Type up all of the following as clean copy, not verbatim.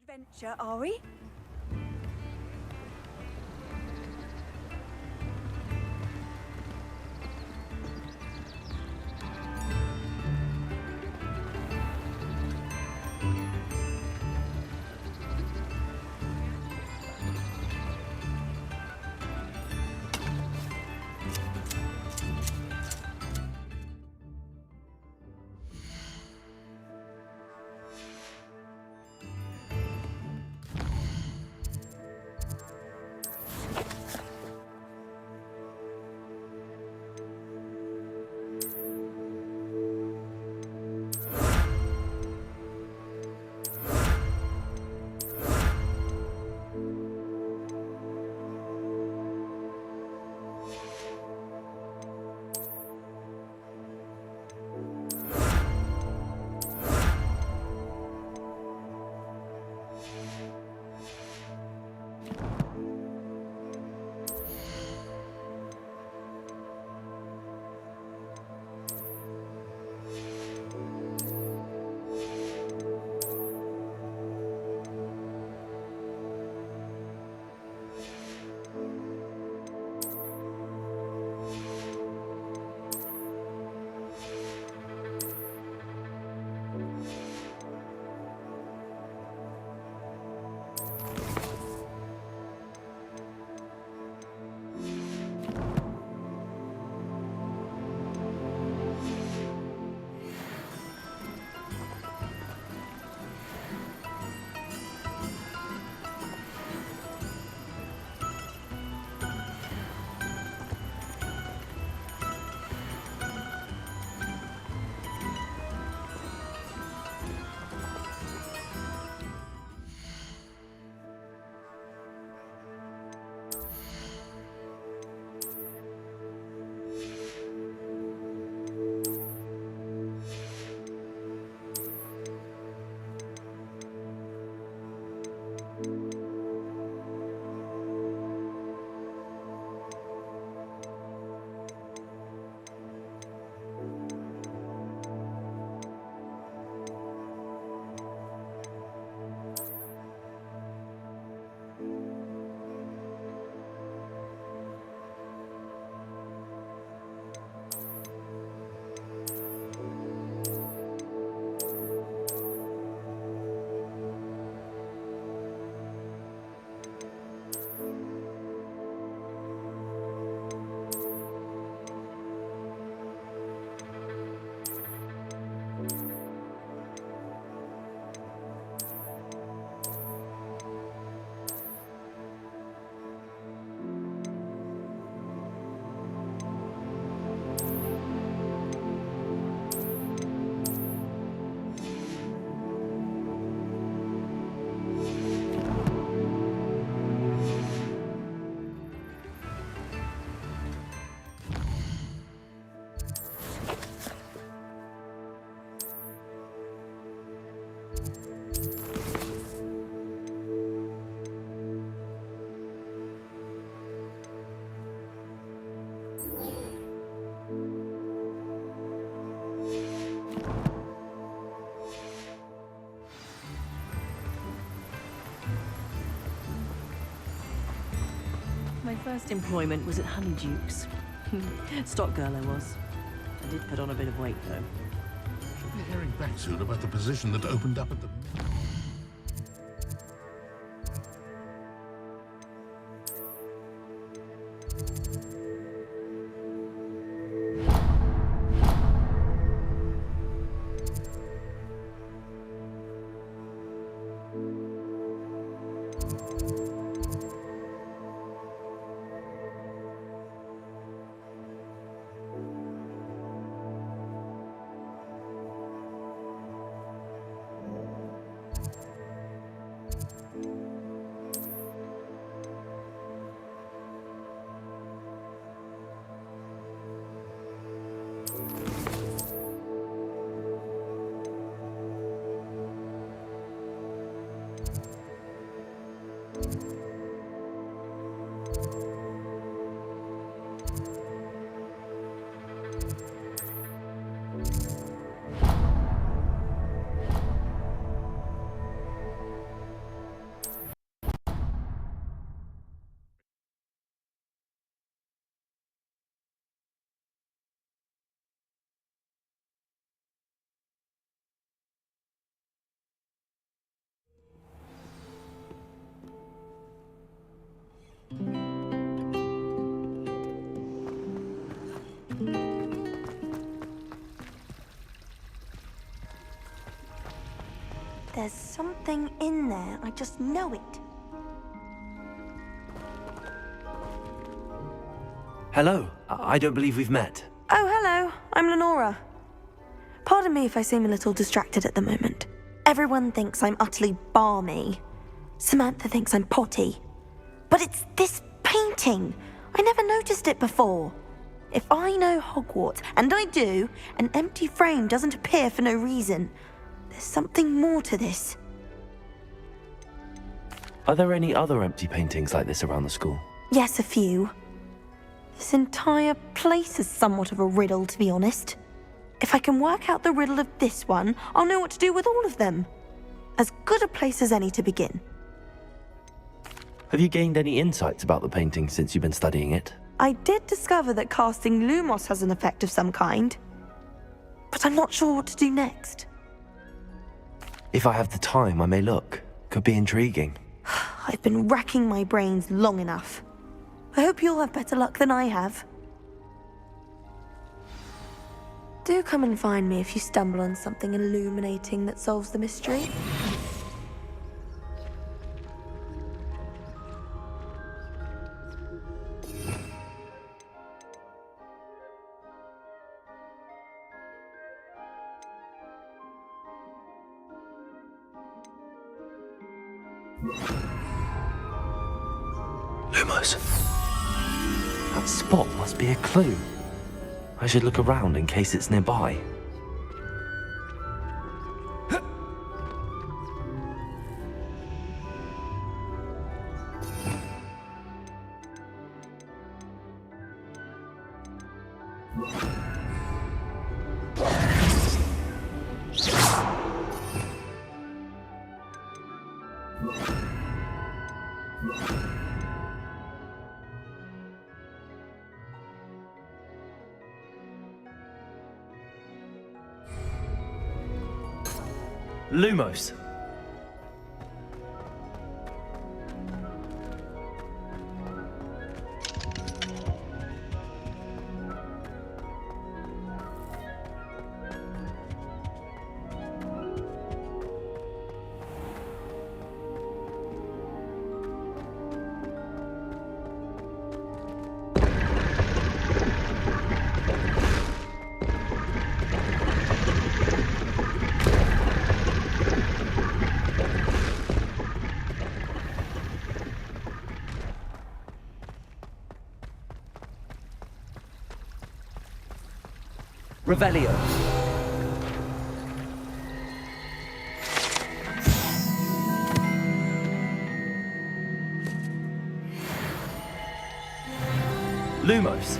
adventure, are we? My first employment was at Honeyduke's. Stock girl I was. I did put on a bit of weight, though. Should be hearing back soon about the position that opened up at the... There's something in there. I just know it. Hello. I don't believe we've met. Oh, hello. I'm Lenora. Pardon me if I seem a little distracted at the moment. Everyone thinks I'm utterly balmy. Samantha thinks I'm potty. But it's this painting. I never noticed it before. If I know Hogwarts, and I do, an empty frame doesn't appear for no reason. There's something more to this. Are there any other empty paintings like this around the school? Yes, a few. This entire place is somewhat of a riddle, to be honest. If I can work out the riddle of this one, I'll know what to do with all of them. As good a place as any to begin. Have you gained any insights about the painting since you've been studying it? I did discover that casting Lumos has an effect of some kind, but I'm not sure what to do next. If I have the time, I may look. Could be intriguing. I've been racking my brains long enough. I hope you'll have better luck than I have. Do come and find me if you stumble on something illuminating that solves the mystery. Lumos. That spot must be a clue. I should look around in case it's nearby. Lumos. Revelio. Lumos.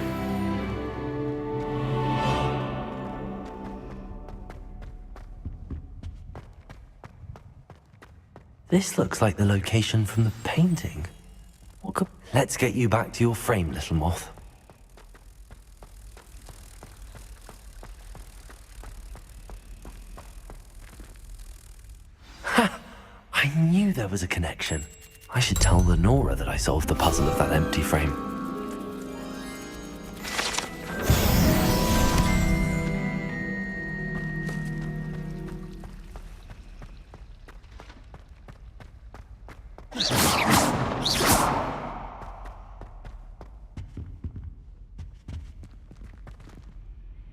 This looks like the location from the painting. What could... Let's get you back to your frame, little moth. I knew there was a connection. I should tell Lenora that I solved the puzzle of that empty frame.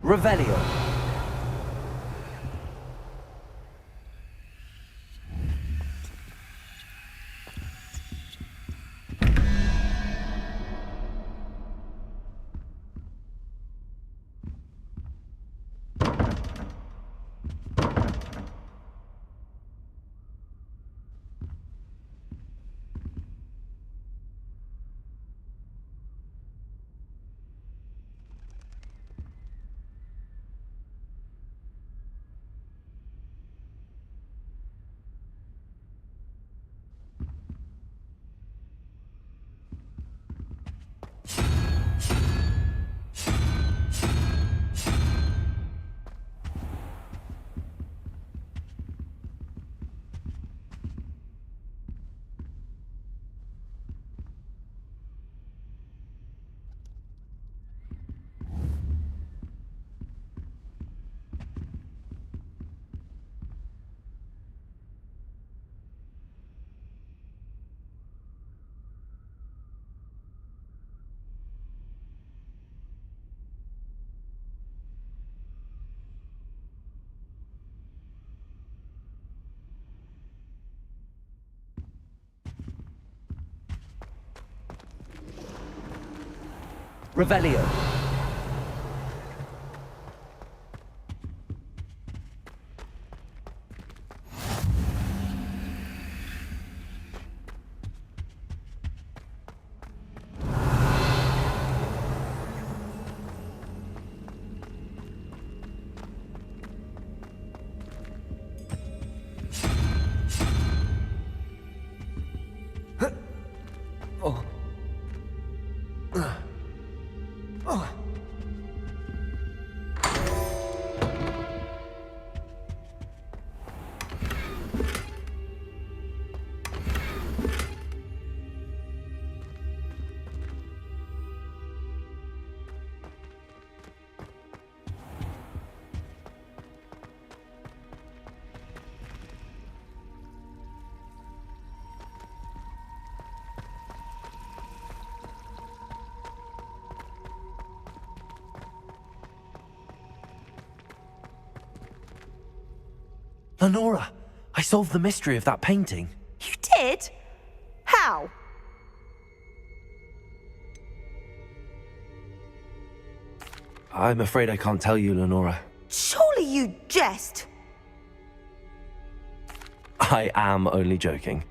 Revelio. Revelio. Lenora, I solved the mystery of that painting. You did? How? I'm afraid I can't tell you, Lenora. Surely you jest. I am only joking.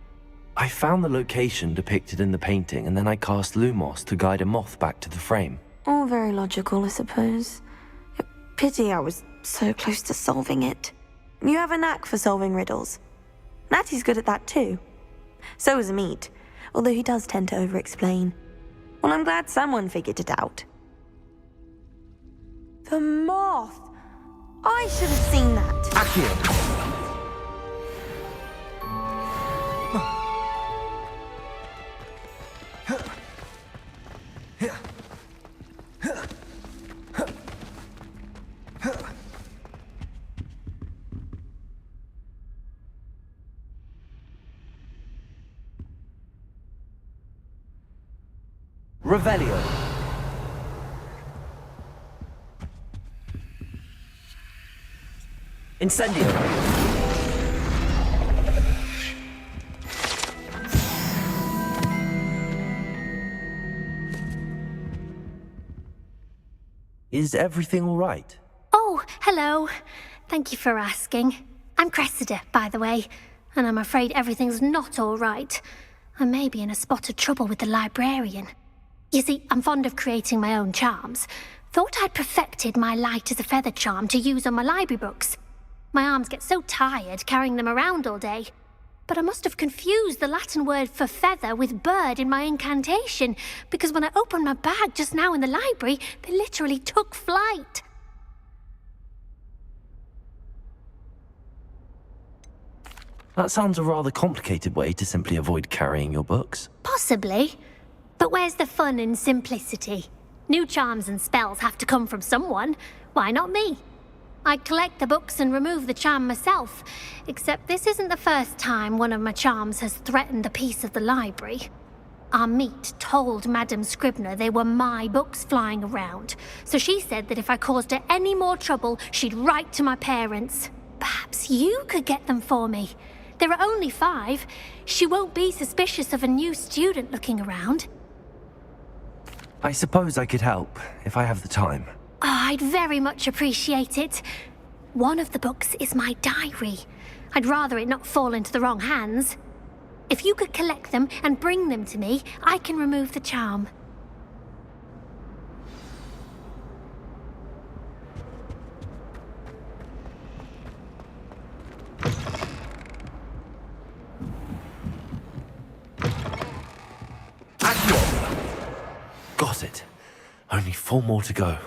I found the location depicted in the painting, and then I cast Lumos to guide a moth back to the frame. All very logical, I suppose. Pity I was so close to solving it. You have a knack for solving riddles. Natty's good at that too. So is Amit, although he does tend to over-explain. Well, I'm glad someone figured it out. The moth! I should have seen that. Accio! Revelio. Incendio. Is everything all right? Oh, hello. Thank you for asking. I'm Cressida, by the way, and I'm afraid everything's not all right. I may be in a spot of trouble with the librarian. You see, I'm fond of creating my own charms. Thought I'd perfected my light as a feather charm to use on my library books. My arms get so tired carrying them around all day. But I must have confused the Latin word for feather with bird in my incantation, because when I opened my bag just now in the library, they literally took flight. That sounds a rather complicated way to simply avoid carrying your books. Possibly. But where's the fun in simplicity? New charms and spells have to come from someone. Why not me? I collect the books and remove the charm myself, except this isn't the first time one of my charms has threatened the peace of the library. Amit told Madame Scribner they were my books flying around, so she said that if I caused her any more trouble, she'd write to my parents. Perhaps you could get them for me. There are only 5. She won't be suspicious of a new student looking around. I suppose I could help, if I have the time. Oh, I'd very much appreciate it. One of the books is my diary. I'd rather it not fall into the wrong hands. If you could collect them and bring them to me, I can remove the charm. Accio! Got it. Only 4 more to go.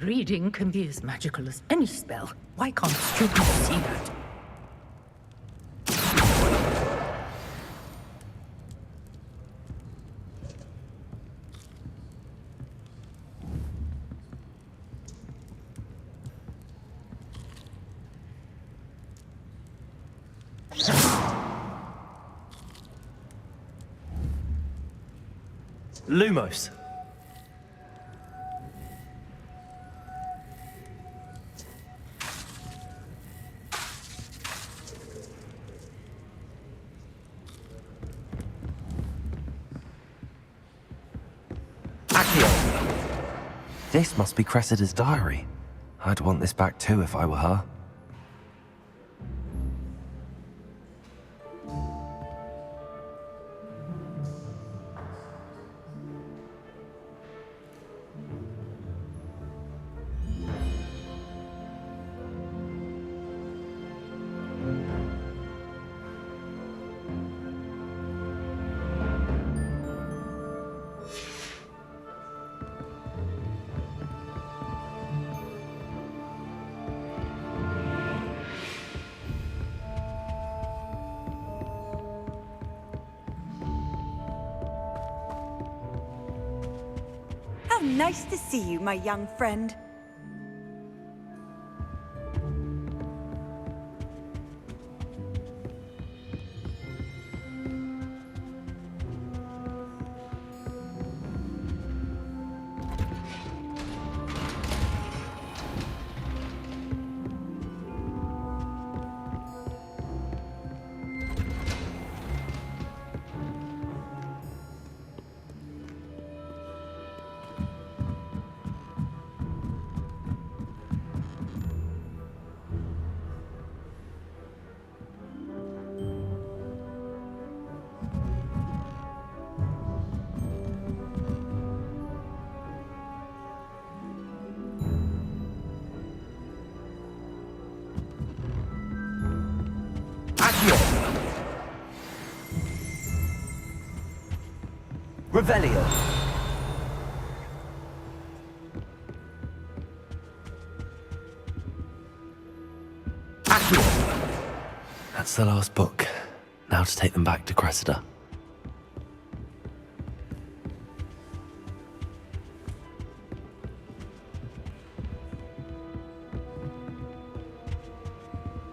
Reading can be as magical as any spell. Why can't students see that? Lumos. Accio! This must be Cressida's diary. I'd want this back too if I were her. How nice to see you, my young friend. Revelio. Accio. That's the last book. Now to take them back to Cressida.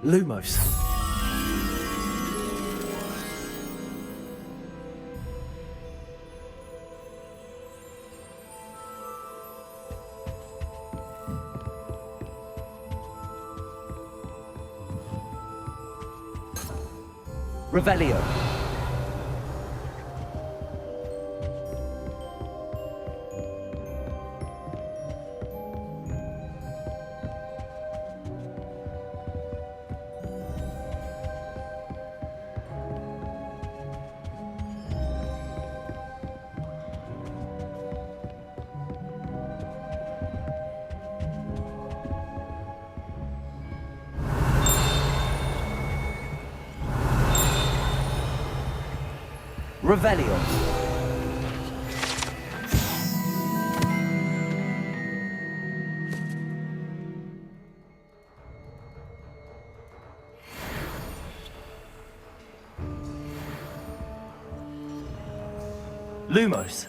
Lumos. Revelio. Revelio. Lumos.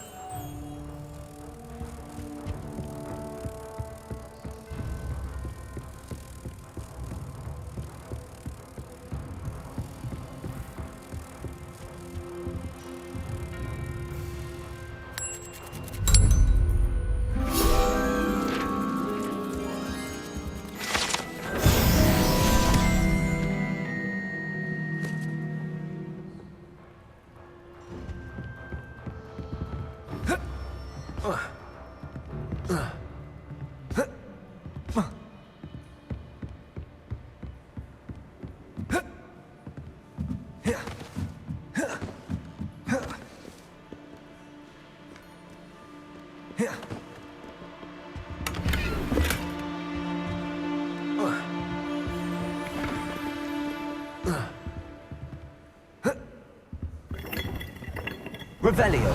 Revelio.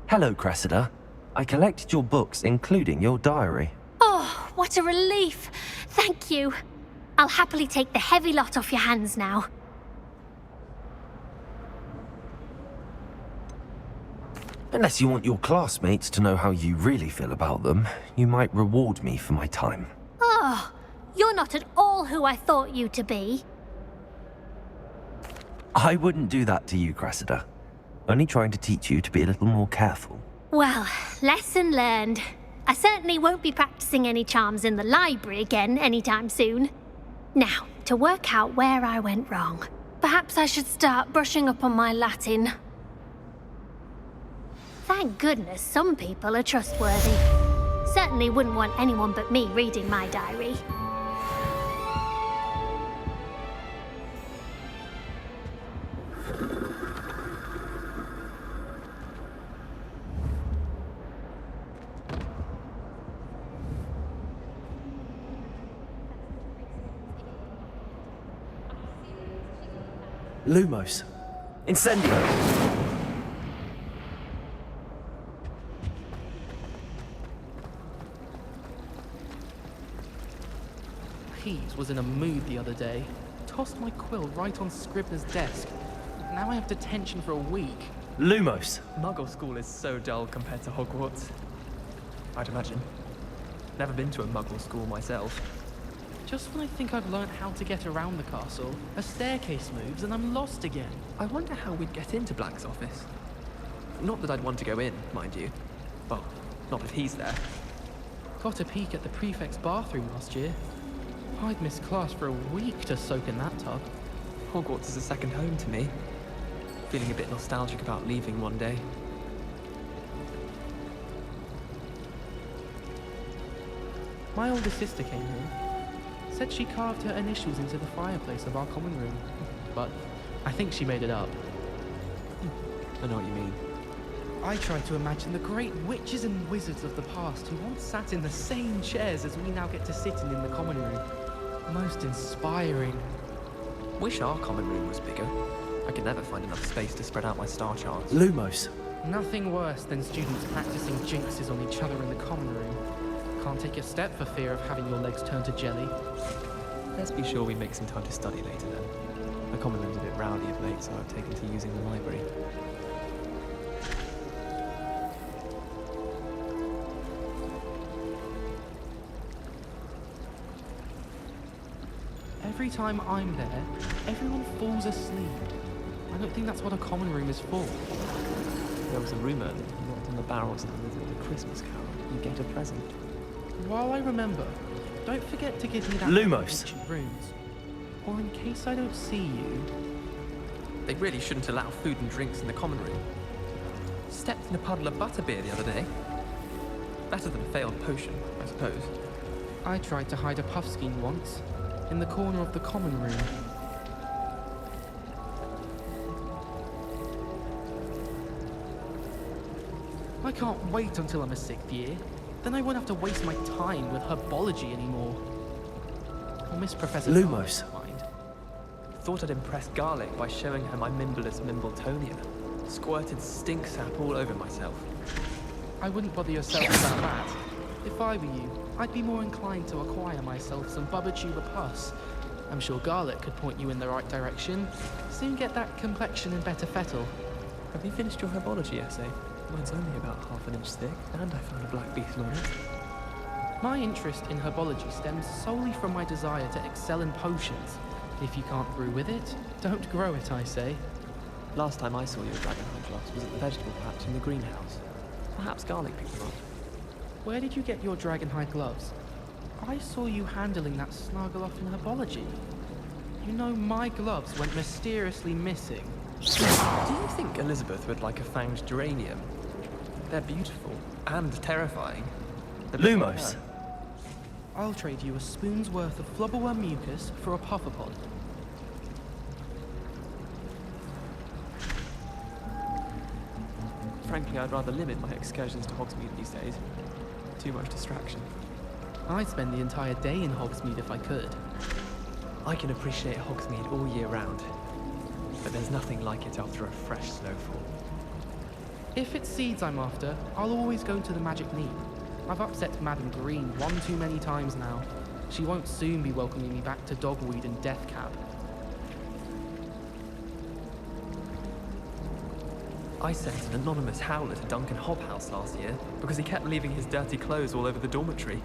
Hello, Cressida. I collected your books, including your diary. Oh, what a relief. Thank you. I'll happily take the heavy lot off your hands now. Unless you want your classmates to know how you really feel about them, you might reward me for my time. Oh, you're not at all who I thought you to be. I wouldn't do that to you, Cressida. Only trying to teach you to be a little more careful. Well, lesson learned. I certainly won't be practicing any charms in the library again anytime soon. Now, to work out where I went wrong. Perhaps I should start brushing up on my Latin. Thank goodness some people are trustworthy. Certainly wouldn't want anyone but me reading my diary. Lumos. Incendio. Peeves was in a mood the other day. Tossed my quill right on Scribner's desk. Now I have detention for a week. Lumos. Muggle school is so dull compared to Hogwarts. I'd imagine. Never been to a Muggle school myself. Just when I think I've learned how to get around the castle, a staircase moves and I'm lost again. I wonder how we'd get into Black's office. Not that I'd want to go in, mind you. Well, not if he's there. Got a peek at the prefect's bathroom last year. I'd missed class for a week to soak in that tub. Hogwarts is a second home to me. Feeling a bit nostalgic about leaving one day. My older sister came here. Said she carved her initials into the fireplace of our common room. But I think she made it up. I know what you mean. I try to imagine the great witches and wizards of the past who once sat in the same chairs as we now get to sit in the common room. Most inspiring. Wish our common room was bigger. I could never find enough space to spread out my star charts. Lumos. Nothing worse than students practicing jinxes on each other in the common room. Can't take a step for fear of having your legs turn to jelly. Let's be sure we make some time to study later then. The common room's a bit rowdy of late, so I've taken to using the library. Every time I'm there, everyone falls asleep. I don't think that's what a common room is for. There was a rumour that if you knocked on the barrels and delivered a Christmas carol, you'd get a present. While I remember, don't forget to give me that Lumos. ancient runes. Or in case I don't see you... They really shouldn't allow food and drinks in the common room. Stepped in a puddle of butterbeer the other day. Better than a failed potion, I suppose. I tried to hide a puffskein once, in the corner of the common room. I can't wait until I'm a sixth year. Then I won't have to waste my time with herbology anymore. I'll miss Professor Lumos. Mind. Thought I'd impress Garlic by showing her my Mimblelus Mimbletonia. Squirted stink sap all over myself. I wouldn't bother yourself about that. If I were you, I'd be more inclined to acquire myself some Bubba pus. I'm sure Garlic could point you in the right direction. Soon get that complexion in better fettle. Have you finished your herbology essay? Mine's only about half an inch thick, and I found a black beetle on it. My interest in herbology stems solely from my desire to excel in potions. If you can't brew with it, don't grow it, I say. Last time I saw your dragonhide gloves was at the vegetable patch in the greenhouse. Perhaps Garlic picked them up. Where did you get your dragonhide gloves? I saw you handling that Snargaloth in herbology. You know, my gloves went mysteriously missing. Do you think Elizabeth would like a fanged geranium? They're beautiful and terrifying. Lumos. I'll trade you a spoon's worth of flubberworm mucus for a pufferpod. Frankly, I'd rather limit my excursions to Hogsmeade these days. Too much distraction. I'd spend the entire day in Hogsmeade if I could. I can appreciate Hogsmeade all year round, but there's nothing like it after a fresh snowfall. If it's seeds I'm after, I'll always go to the Magic Neep. I've upset Madam Green one too many times now. She won't soon be welcoming me back to Dogweed and Deathcap. I sent an anonymous howler to Duncan Hobhouse last year because he kept leaving his dirty clothes all over the dormitory.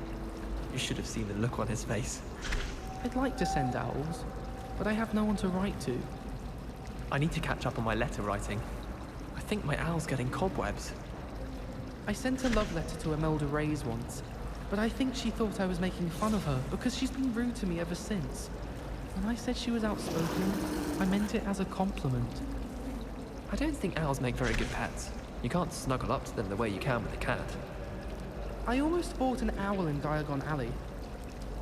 You should have seen the look on his face. I'd like to send owls, but I have no one to write to. I need to catch up on my letter writing. I think my owl's getting cobwebs. I sent a love letter to Imelda Reyes once, but I think she thought I was making fun of her because she's been rude to me ever since. When I said she was outspoken, I meant it as a compliment. I don't think owls make very good pets. You can't snuggle up to them the way you can with a cat. I almost bought an owl in Diagon Alley.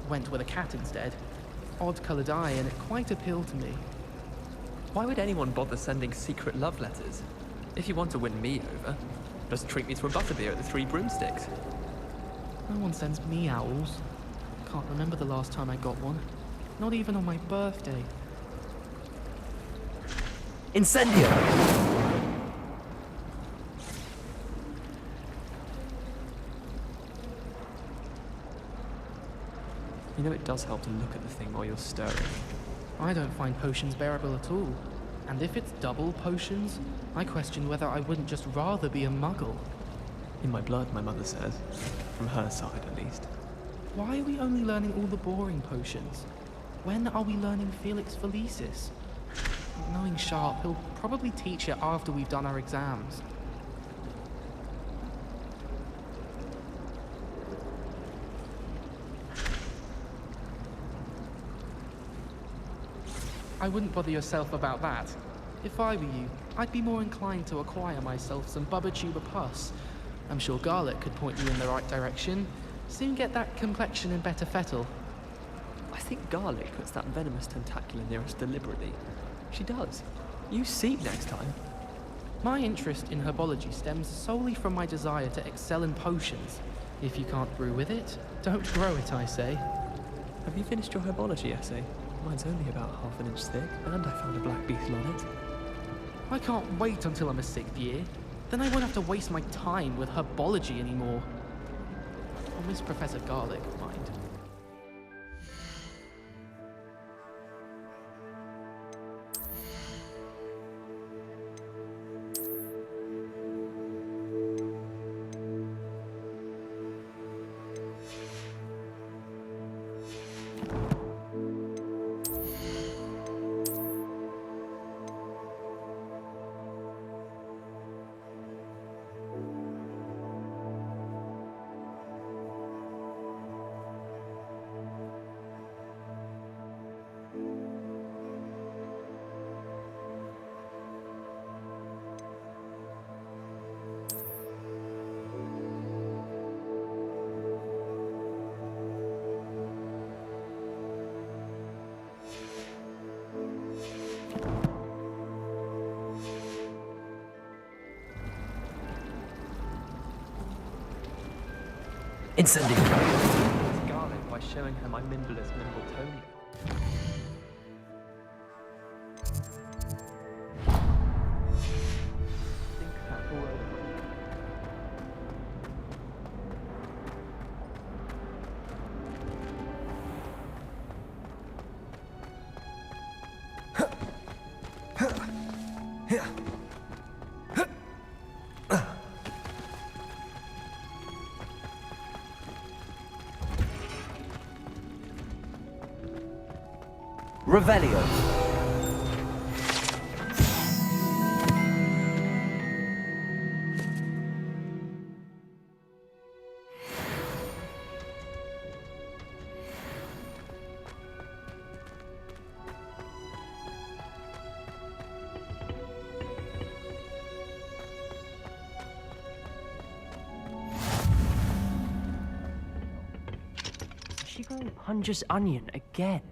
Went with a cat instead. Odd coloured eye, and it quite appealed to me. Why would anyone bother sending secret love letters? If you want to win me over, just treat me to a butterbeer at the Three Broomsticks. No one sends me owls. Can't remember the last time I got one. Not even on my birthday. Incendio! You know it does help to look at the thing while you're stirring. I don't find potions bearable at all. And if it's double potions, I question whether I wouldn't just rather be a muggle. In my blood, my mother says. From her side, at least. Why are we only learning all the boring potions? When are we learning Felix Felicis? Knowing Sharp, he'll probably teach it after we've done our exams. I wouldn't bother yourself about that. If I were you, I'd be more inclined to acquire myself some Bubba pus. I'm sure Garlic could point you in the right direction. Soon get that complexion in better fettle. I think Garlic puts that venomous tentacula near us deliberately. She does. You see next time. My interest in herbology stems solely from my desire to excel in potions. If you can't brew with it, don't grow it, I say. Have you finished your herbology essay? Mine's only about half an inch thick, and I found a black beetle on it. I can't wait until I'm a 6th year. Then I won't have to waste my time with herbology anymore. I'll miss Professor Garlic, mind. Incendio! Garlic by showing her my Mimbleless Mimbletonia. Think that the word. Revelio. Is she going Hunger's Onion again?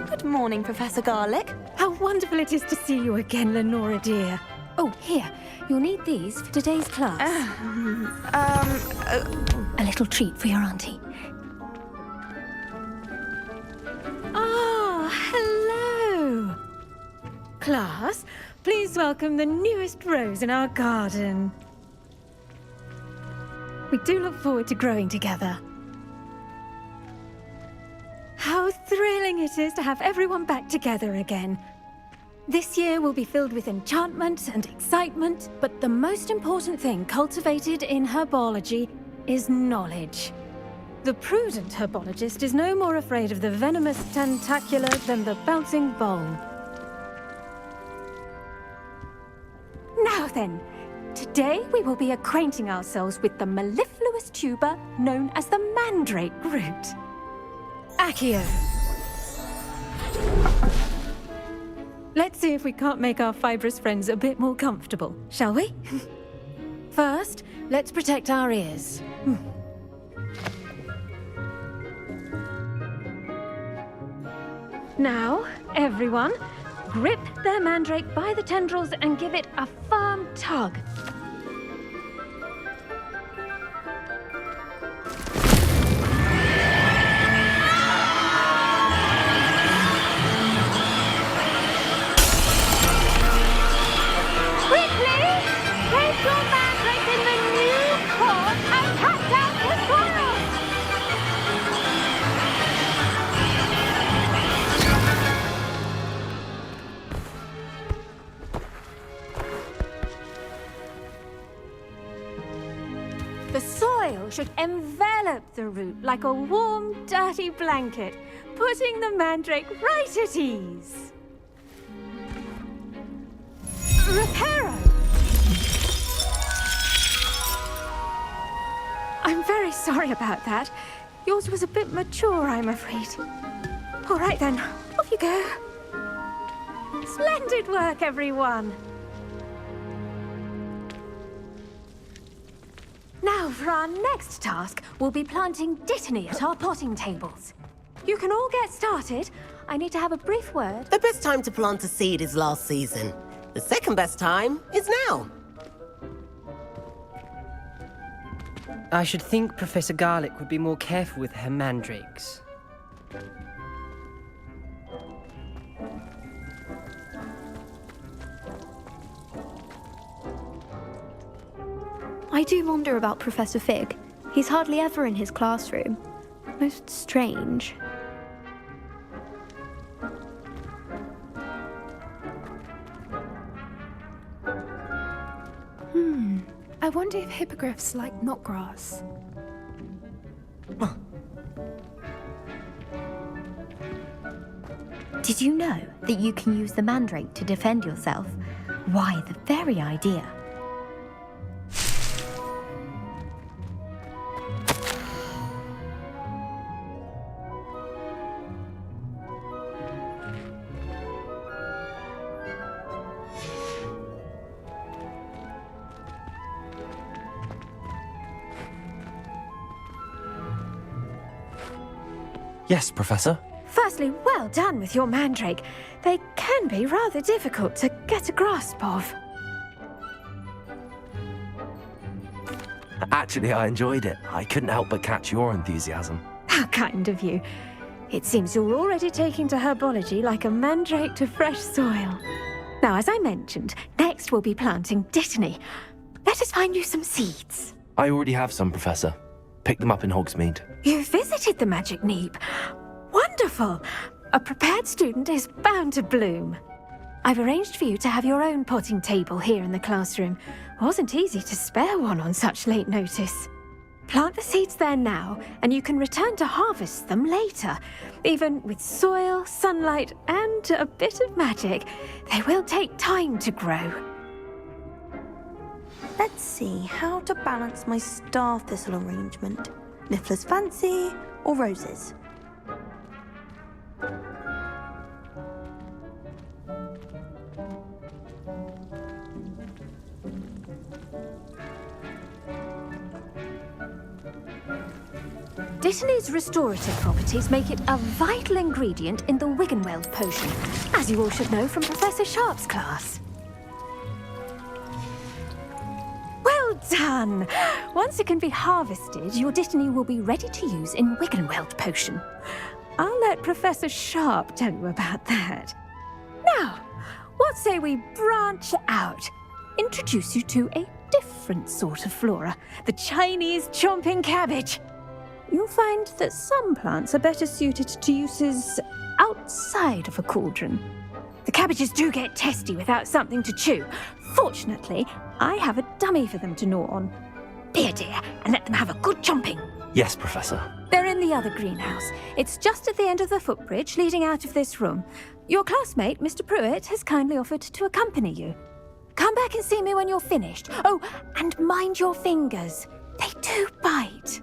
Good morning, Professor Garlic. How wonderful it is to see you again, Lenora dear. Oh, here. You'll need these for today's class. A little treat for your auntie. Ah, hello. Class, please welcome the newest rose in our garden. We do look forward to growing together. How thrilling it is to have everyone back together again. This year will be filled with enchantment and excitement, but the most important thing cultivated in herbology is knowledge. The prudent herbologist is no more afraid of the venomous tentacula than the bouncing vole. Now then, today we will be acquainting ourselves with the mellifluous tuber known as the mandrake root. Accio. Let's see if we can't make our fibrous friends a bit more comfortable, shall we? First, let's protect our ears. Now, everyone, grip their mandrake by the tendrils and give it a firm tug. Quickly, place your mandrake in the new cord and cut down the soil. The soil should envelop the root like a warm, dirty blanket, putting the mandrake right at ease. Reparo! I'm very sorry about that. Yours was a bit mature, I'm afraid. All right then, off you go. Splendid work, everyone. Now, for our next task, we'll be planting dittany at our potting tables. You can all get started. I need to have a brief word. The best time to plant a seed is last season. The second best time is now. I should think Professor Garlick would be more careful with her mandrakes. I do wonder about Professor Fig. He's hardly ever in his classroom. Most strange. I wonder if hippogriffs like knotgrass. Did you know that you can use the mandrake to defend yourself? Why, the very idea. Yes, Professor. Firstly, well done with your mandrake. They can be rather difficult to get a grasp of. Actually, I enjoyed it. I couldn't help but catch your enthusiasm. How kind of you. It seems you're already taking to herbology like a mandrake to fresh soil. Now, as I mentioned, next we'll be planting dittany. Let us find you some seeds. I already have some, Professor. Picked them up in Hogsmeade. You visited the Magic Neep. Wonderful! A prepared student is bound to bloom. I've arranged for you to have your own potting table here in the classroom. Wasn't easy to spare one on such late notice. Plant the seeds there now, and you can return to harvest them later. Even with soil, sunlight, and a bit of magic, they will take time to grow. Let's see how to balance my star thistle arrangement. Niffler's Fancy or roses? Dittany's restorative properties make it a vital ingredient in the Wiggenweld potion, as you all should know from Professor Sharp's class. Well done! Once it can be harvested, your dittany will be ready to use in Wiggenweld potion. I'll let Professor Sharp tell you about that. Now, what say we branch out? Introduce you to a different sort of flora, the Chinese chomping cabbage. You'll find that some plants are better suited to uses outside of a cauldron. The The cabbages do get testy without something to chew. Fortunately, I have a dummy for them to gnaw on. Be a dear and let them have a good chomping. Yes, Professor. They're in the other greenhouse. It's just at the end of the footbridge leading out of this room. Your classmate, Mr. Pruitt, has kindly offered to accompany you. Come back and see me when you're finished. Oh, and mind your fingers. They do bite.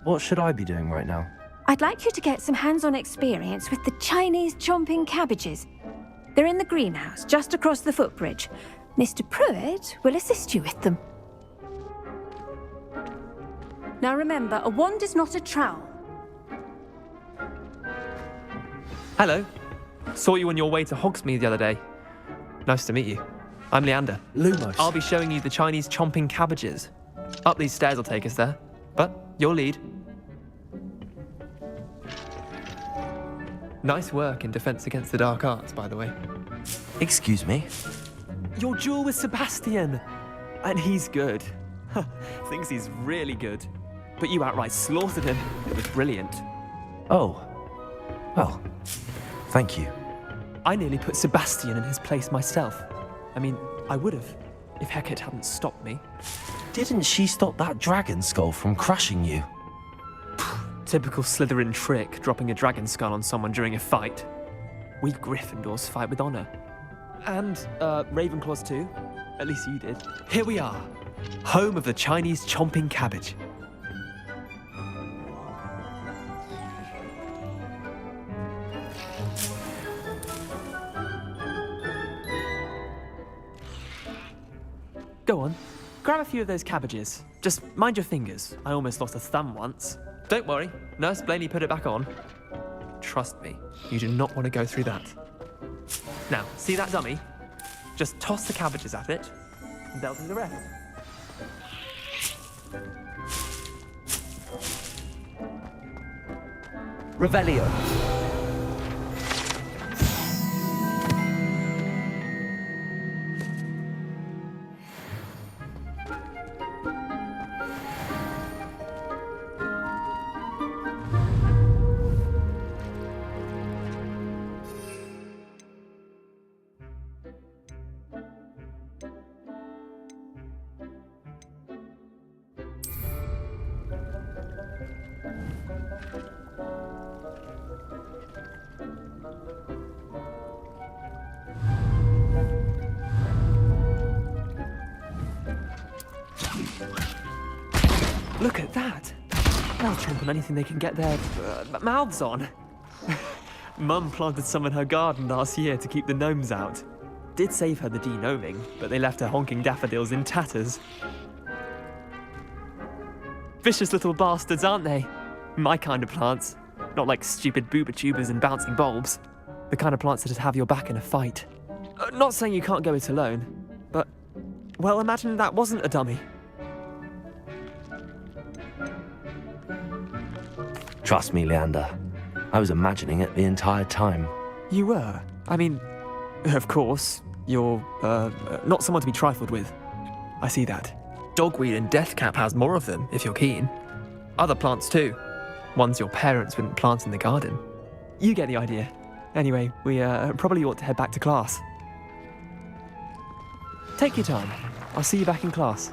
What should I be doing right now? I'd like you to get some hands-on experience with the Chinese chomping cabbages. They're in the greenhouse, just across the footbridge. Mr. Pruitt will assist you with them. Now remember, a wand is not a trowel. Hello. Saw you on your way to Hogsmeade the other day. Nice to meet you. I'm Leander. Lumos. I'll be showing you the Chinese chomping cabbages. Up these stairs will take us there. But your lead. Nice work in Defense Against the Dark Arts, by the way. Excuse me? Your duel with Sebastian! And he's good. Thinks he's really good. But you outright slaughtered him. It was brilliant. Oh. Well, thank you. I nearly put Sebastian in his place myself. I mean, I would have, if Hecate hadn't stopped me. Didn't she stop that dragon skull from crushing you? Typical Slytherin trick, dropping a dragon skull on someone during a fight. We Gryffindors fight with honor. And, Ravenclaws too. At least you did. Here we are, home of the Chinese chomping cabbage. Go on, grab a few of those cabbages. Just mind your fingers. I almost lost a thumb once. Don't worry, Nurse Blaney put it back on. Trust me, you do not want to go through that. Now, see that dummy? Just toss the cabbages at it, and they'll do the rest. Revelio. Look at that! They'll chomp on anything they can get their mouths on. Mum planted some in her garden last year to keep the gnomes out. Did save her the de-gnoming, but they left her honking daffodils in tatters. Vicious little bastards, aren't they? My kind of plants. Not like stupid booba tubers and bouncing bulbs. The kind of plants that'd have your back in a fight. Not saying you can't go it alone, but, well, imagine that wasn't a dummy. Trust me, Leander. I was imagining it the entire time. You were? I mean, of course, you're, not someone to be trifled with. I see that. Dogweed and deathcap has more of them, if you're keen. Other plants too. Ones your parents wouldn't plant in the garden. You get the idea. Anyway, we, probably ought to head back to class. Take your time. I'll see you back in class.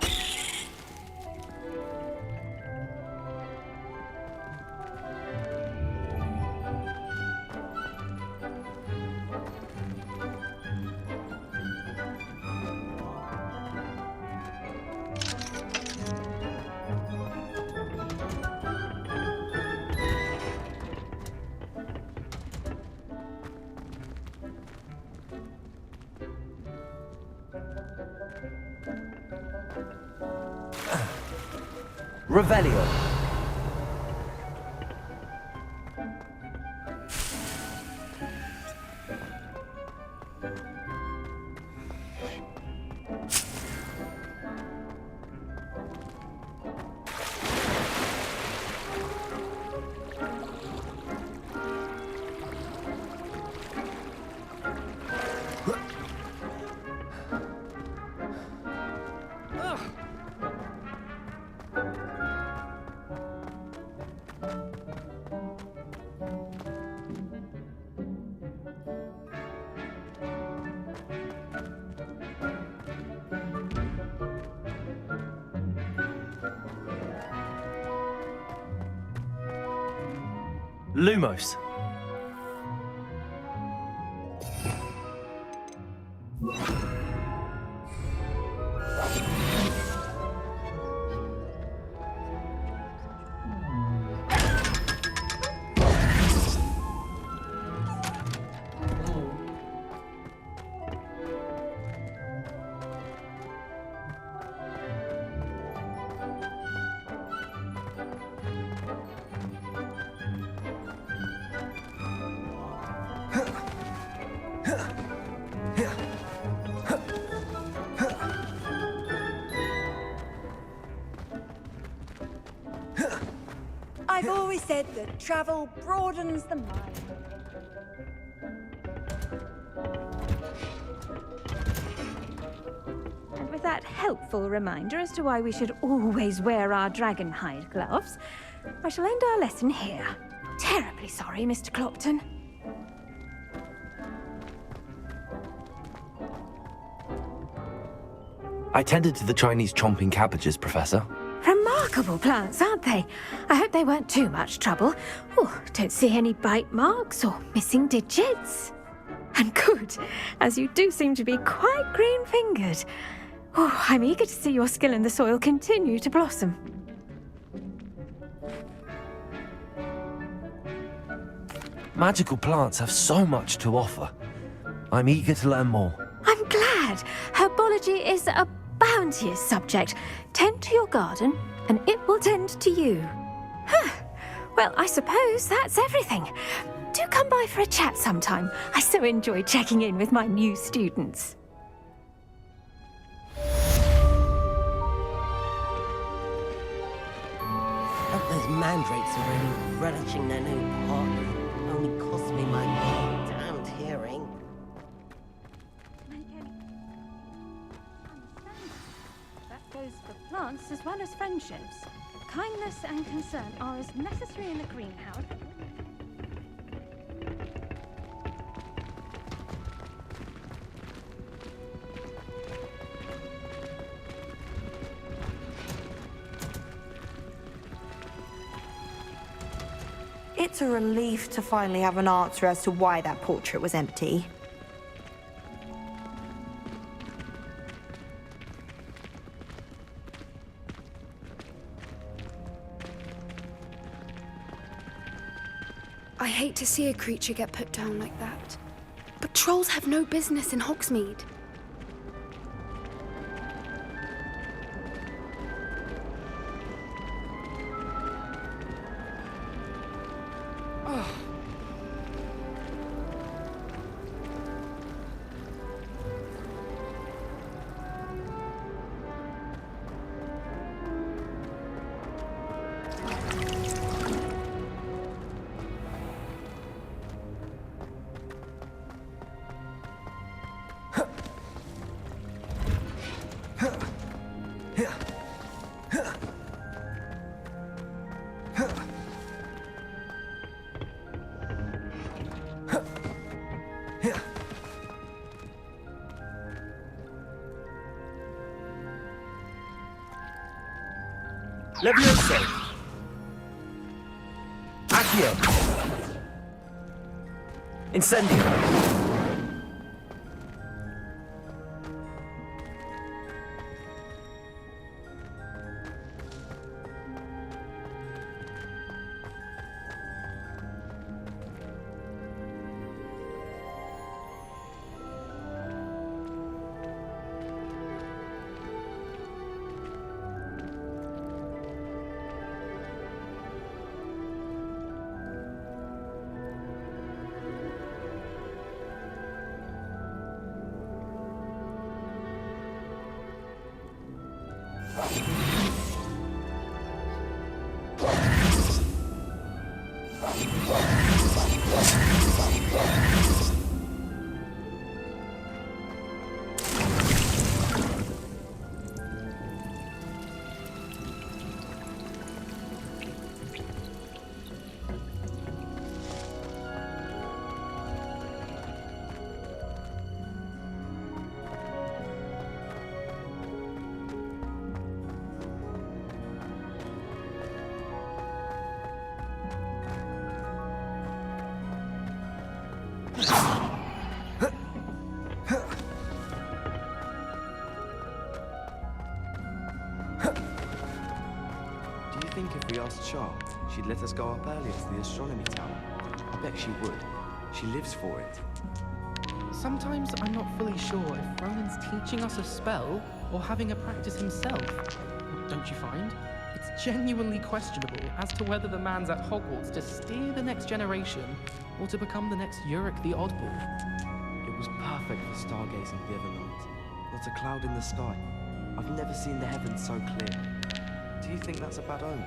Revelio. Lumos. I've always said that travel broadens the mind. And with that helpful reminder as to why we should always wear our dragon hide gloves, I shall end our lesson here. Terribly sorry, Mr. Clopton. I tended to the Chinese chomping cabbages, Professor. Remarkable plants, aren't they? I hope they weren't too much trouble. Oh, don't see any bite marks or missing digits. And good, as you do seem to be quite green-fingered. Oh, I'm eager to see your skill in the soil continue to blossom. Magical plants have so much to offer. I'm eager to learn more. I'm glad. Herbology is a bounteous subject. Tend to your garden, and it will tend to you. Huh. Well, I suppose that's everything. Do come by for a chat sometime. I so enjoy checking in with my new students. Hope those mandrakes are really relishing their new partner. Only cost me my damned hearing. That goes for plants as well as friendships. Kindness and concern are as necessary in the greenhouse. It's a relief to finally have an answer as to why that portrait was empty. I hate to see a creature get put down like that. But trolls have no business in Hogsmeade. Levioso! Accio! Incendio! sharp, she'd let us go up earlier to the astronomy tower. I bet she would. She lives for it. Sometimes I'm not fully sure if Ronan's teaching us a spell or having a practice himself. Don't you find? It's genuinely questionable as to whether the man's at Hogwarts to steer the next generation or to become the next Yurik the Oddball. It was perfect for stargazing the other night. Not a cloud in the sky. I've never seen the heavens so clear. Do you think that's a bad omen?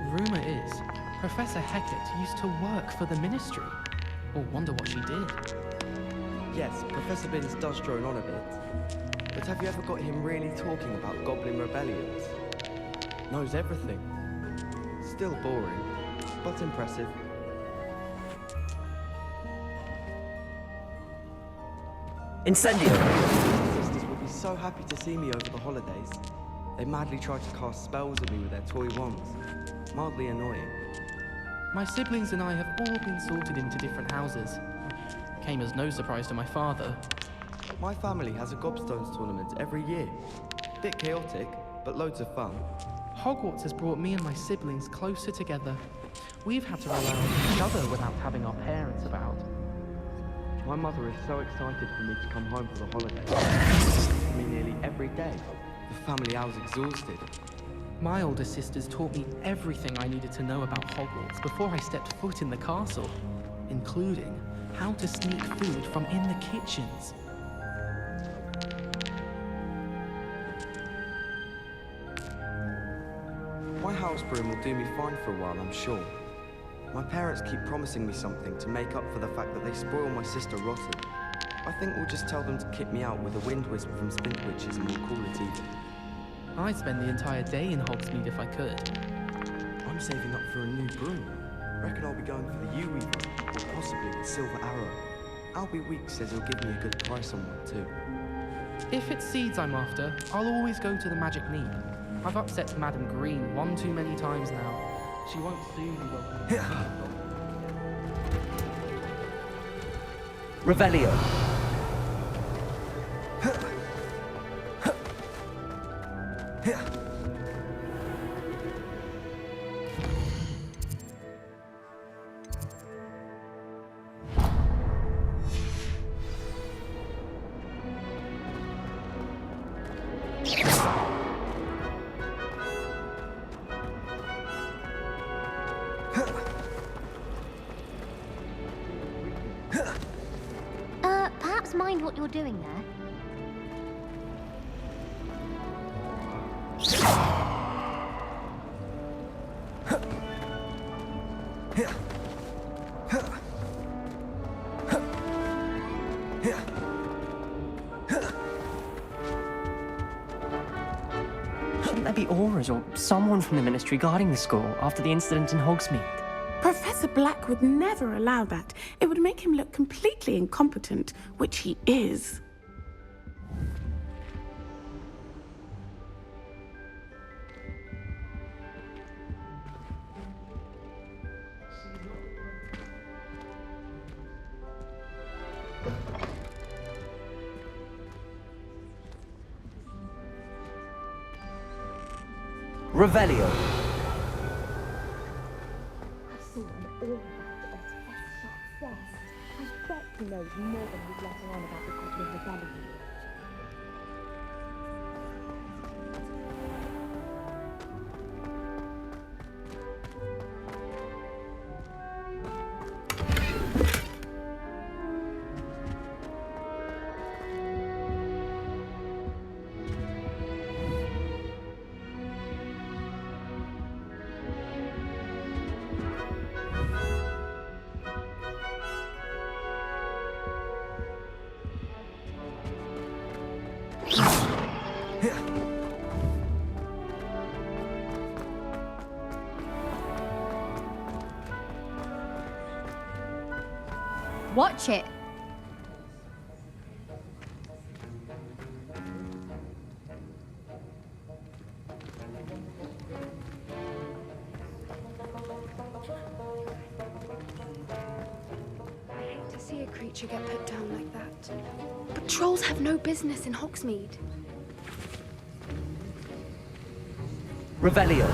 Rumour is, Professor Hecat used to work for the Ministry. Or wonder what she did. Yes, Professor Binns does drone on a bit. But have you ever got him really talking about goblin rebellions? Knows everything. Still boring, but impressive. Incendio! My sisters would be so happy to see me over the holidays. They madly tried to cast spells at me with their toy wands. Mildly annoying. My siblings and I have all been sorted into different houses. Came as no surprise to my father. My family has a gobstones tournament every year. Bit chaotic, but loads of fun. Hogwarts has brought me and my siblings closer together. We've had to rely on each other without having our parents about. My mother is so excited for me to come home for the holidays. I mean, nearly every day. The family hour's exhausted. My older sisters taught me everything I needed to know about Hogwarts before I stepped foot in the castle, including how to sneak food from in the kitchens. My house broom will do me fine for a while, I'm sure. My parents keep promising me something to make up for the fact that they spoil my sister rotten. I think we'll just tell them to kick me out with a wind wisp from Spintwitches and we'll call it even. I'd spend the entire day in Hogsmeade if I could. I'm saving up for a new broom. Reckon I'll be going for the Yew Weaver, or possibly the Silver Arrow. Albie Weeks says he'll give me a good price on one too. If it's seeds I'm after, I'll always go to the Magic Neep. I've upset Madam Green one too many times now. She won't soon be welcome. Revelio. Perhaps mind what you're doing there. Shouldn't there be auras or someone from the Ministry guarding the school after the incident in Hogsmeade? Professor Black would never allow that. It would make him look completely incompetent, which he is. Revelio. I bet he knows more than he's letting on about the Goblin Rebellion. Watch it. I hate to see a creature get put down like that. But trolls have no business in Hogsmeade. Revelio.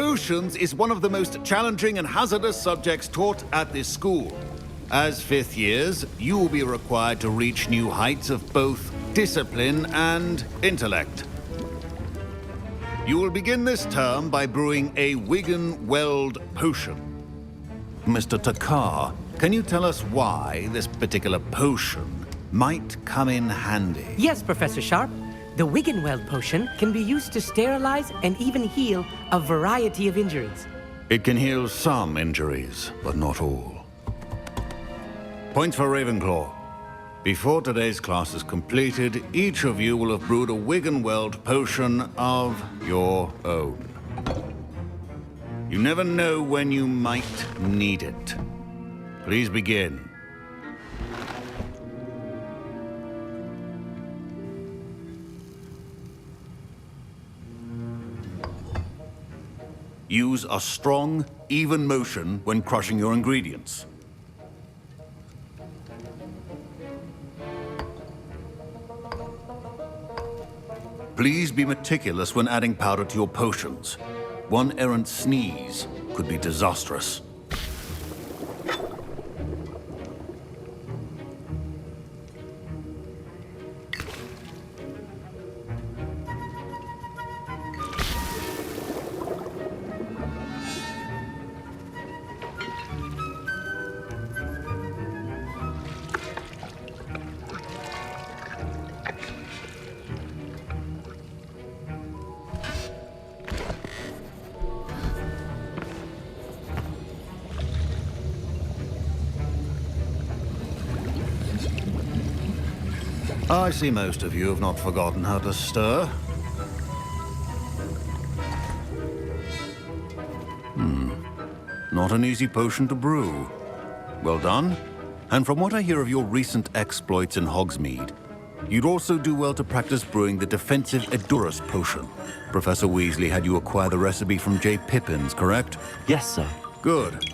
Potions is one of the most challenging and hazardous subjects taught at this school. As fifth years, you will be required to reach new heights of both discipline and intellect. You will begin this term by brewing a Wigan-Weld potion. Mr. Takar, can you tell us why this particular potion might come in handy? Yes, Professor Sharp. The Wigan-Weld potion can be used to sterilize and even heal a variety of injuries. It can heal some injuries, but not all. Points for Ravenclaw. Before today's class is completed, each of you will have brewed a Wigan-Weld potion of your own. You never know when you might need it. Please begin. Use a strong, even motion when crushing your ingredients. Please be meticulous when adding powder to your potions. One errant sneeze could be disastrous. I see most of you have not forgotten how to stir. Not an easy potion to brew. Well done. And from what I hear of your recent exploits in Hogsmeade, you'd also do well to practice brewing the defensive Edurus potion. Professor Weasley had you acquire the recipe from J. Pippins, correct? Yes, sir. Good.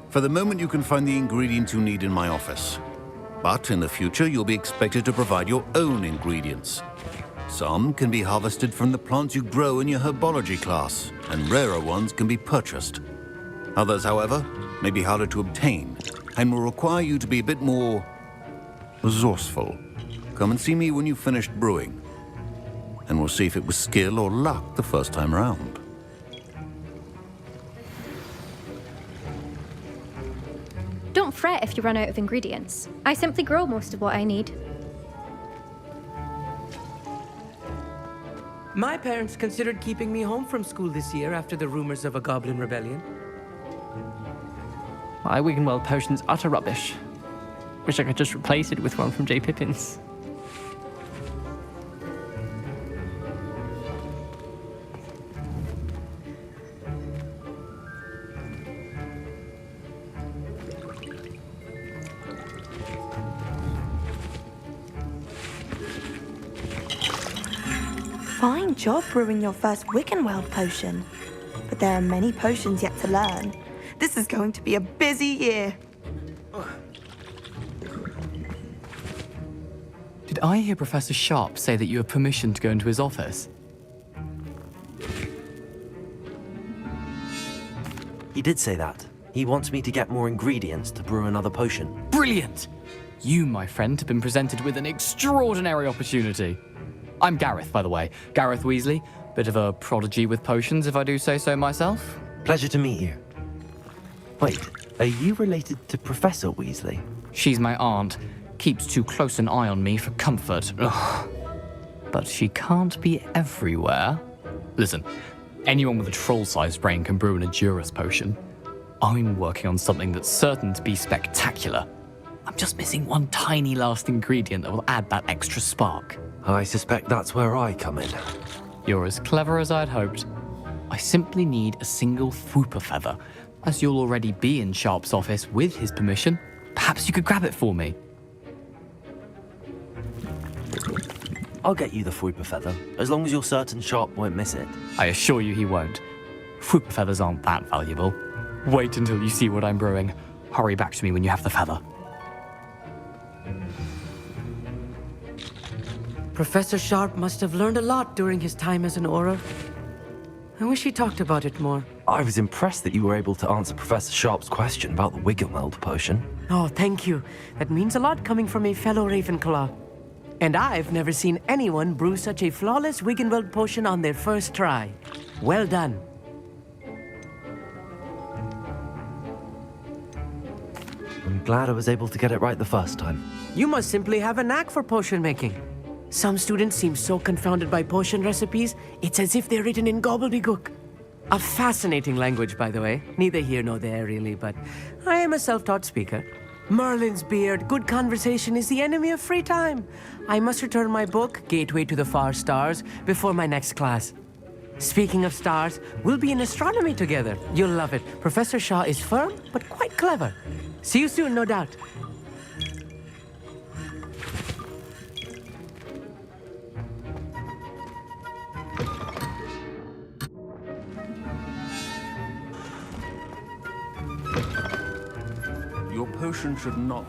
For the moment, you can find the ingredients you need in my office. But in the future, you'll be expected to provide your own ingredients. Some can be harvested from the plants you grow in your herbology class, and rarer ones can be purchased. Others, however, may be harder to obtain, and will require you to be a bit more resourceful. Come and see me when you've finished brewing, and we'll see if it was skill or luck the first time around. Don't fret if you run out of ingredients. I simply grow most of what I need. My parents considered keeping me home from school this year after the rumors of a goblin rebellion. My Wigan-Weld potion's utter rubbish. Wish I could just replace it with one from J. Pippins. Fine job brewing your first Wigan-Weld potion. But there are many potions yet to learn. This is going to be a busy year. Did I hear Professor Sharp say that you have permission to go into his office? He did say that. He wants me to get more ingredients to brew another potion. Brilliant! You, my friend, have been presented with an extraordinary opportunity. I'm Gareth, by the way. Gareth Weasley. Bit of a prodigy with potions, if I do say so myself. Pleasure to meet you. Wait, are you related to Professor Weasley? She's my aunt. Keeps too close an eye on me for comfort. Ugh. But she can't be everywhere. Listen, anyone with a troll-sized brain can brew an Edurus potion. I'm working on something that's certain to be spectacular. I'm just missing one tiny last ingredient that will add that extra spark. I suspect that's where I come in. You're as clever as I'd hoped. I simply need a single Fwooper feather. As you'll already be in Sharp's office with his permission, perhaps you could grab it for me. I'll get you the Fwooper feather, as long as you're certain Sharp won't miss it. I assure you he won't. Fwooper feathers aren't that valuable. Wait until you see what I'm brewing. Hurry back to me when you have the feather. Professor Sharp must have learned a lot during his time as an Auror. I wish we talked about it more. I was impressed that you were able to answer Professor Sharp's question about the Wiggenweld potion. Oh, thank you. That means a lot coming from a fellow Ravenclaw. And I've never seen anyone brew such a flawless Wiggenweld potion on their first try. Well done. I'm glad I was able to get it right the first time. You must simply have a knack for potion making. Some students seem so confounded by potion recipes, it's as if they're written in gobbledygook. A fascinating language, by the way. Neither here nor there, really, but I am a self-taught speaker. Merlin's beard, good conversation is the enemy of free time. I must return my book, Gateway to the Far Stars, before my next class. Speaking of stars, we'll be in astronomy together. You'll love it. Professor Shaw is firm, but quite clever. See you soon, no doubt. Your potion should not...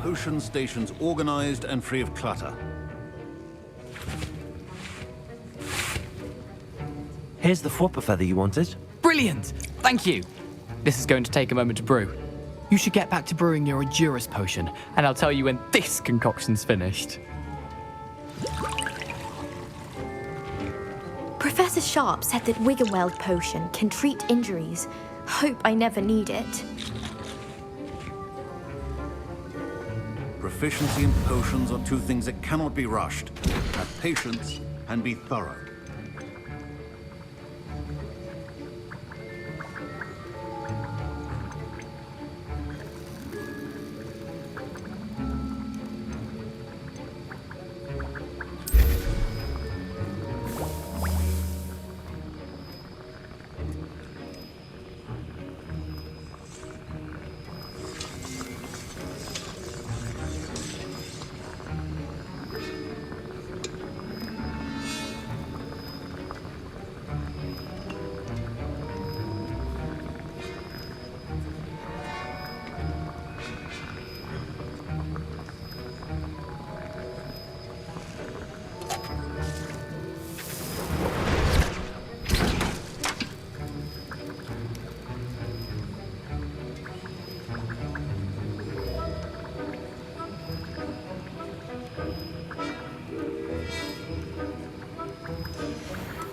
Potion stations organized and free of clutter. Here's the Fwopper feather you wanted. Brilliant! Thank you! This is going to take a moment to brew. You should get back to brewing your Edurus potion, and I'll tell you when this concoction's finished. Professor Sharp said that Wiggenweld potion can treat injuries. Hope I never need it. Proficiency in potions are two things that cannot be rushed. Have patience and be thorough.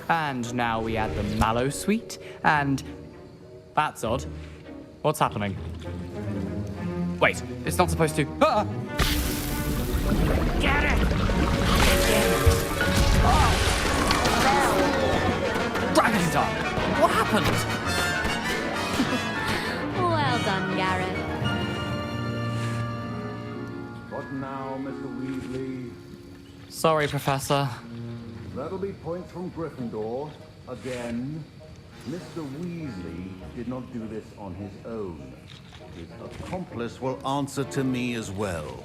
And now we add the mallow sweet, and... That's odd. What's happening? Wait, it's not supposed to... Ah! Get it! Dragon Dog! What happened? Well done, Garrett. What now, Mr. Weasley? Sorry, Professor. That'll be points from Gryffindor. Again. Mr. Weasley did not do this on his own. His accomplice will answer to me as well.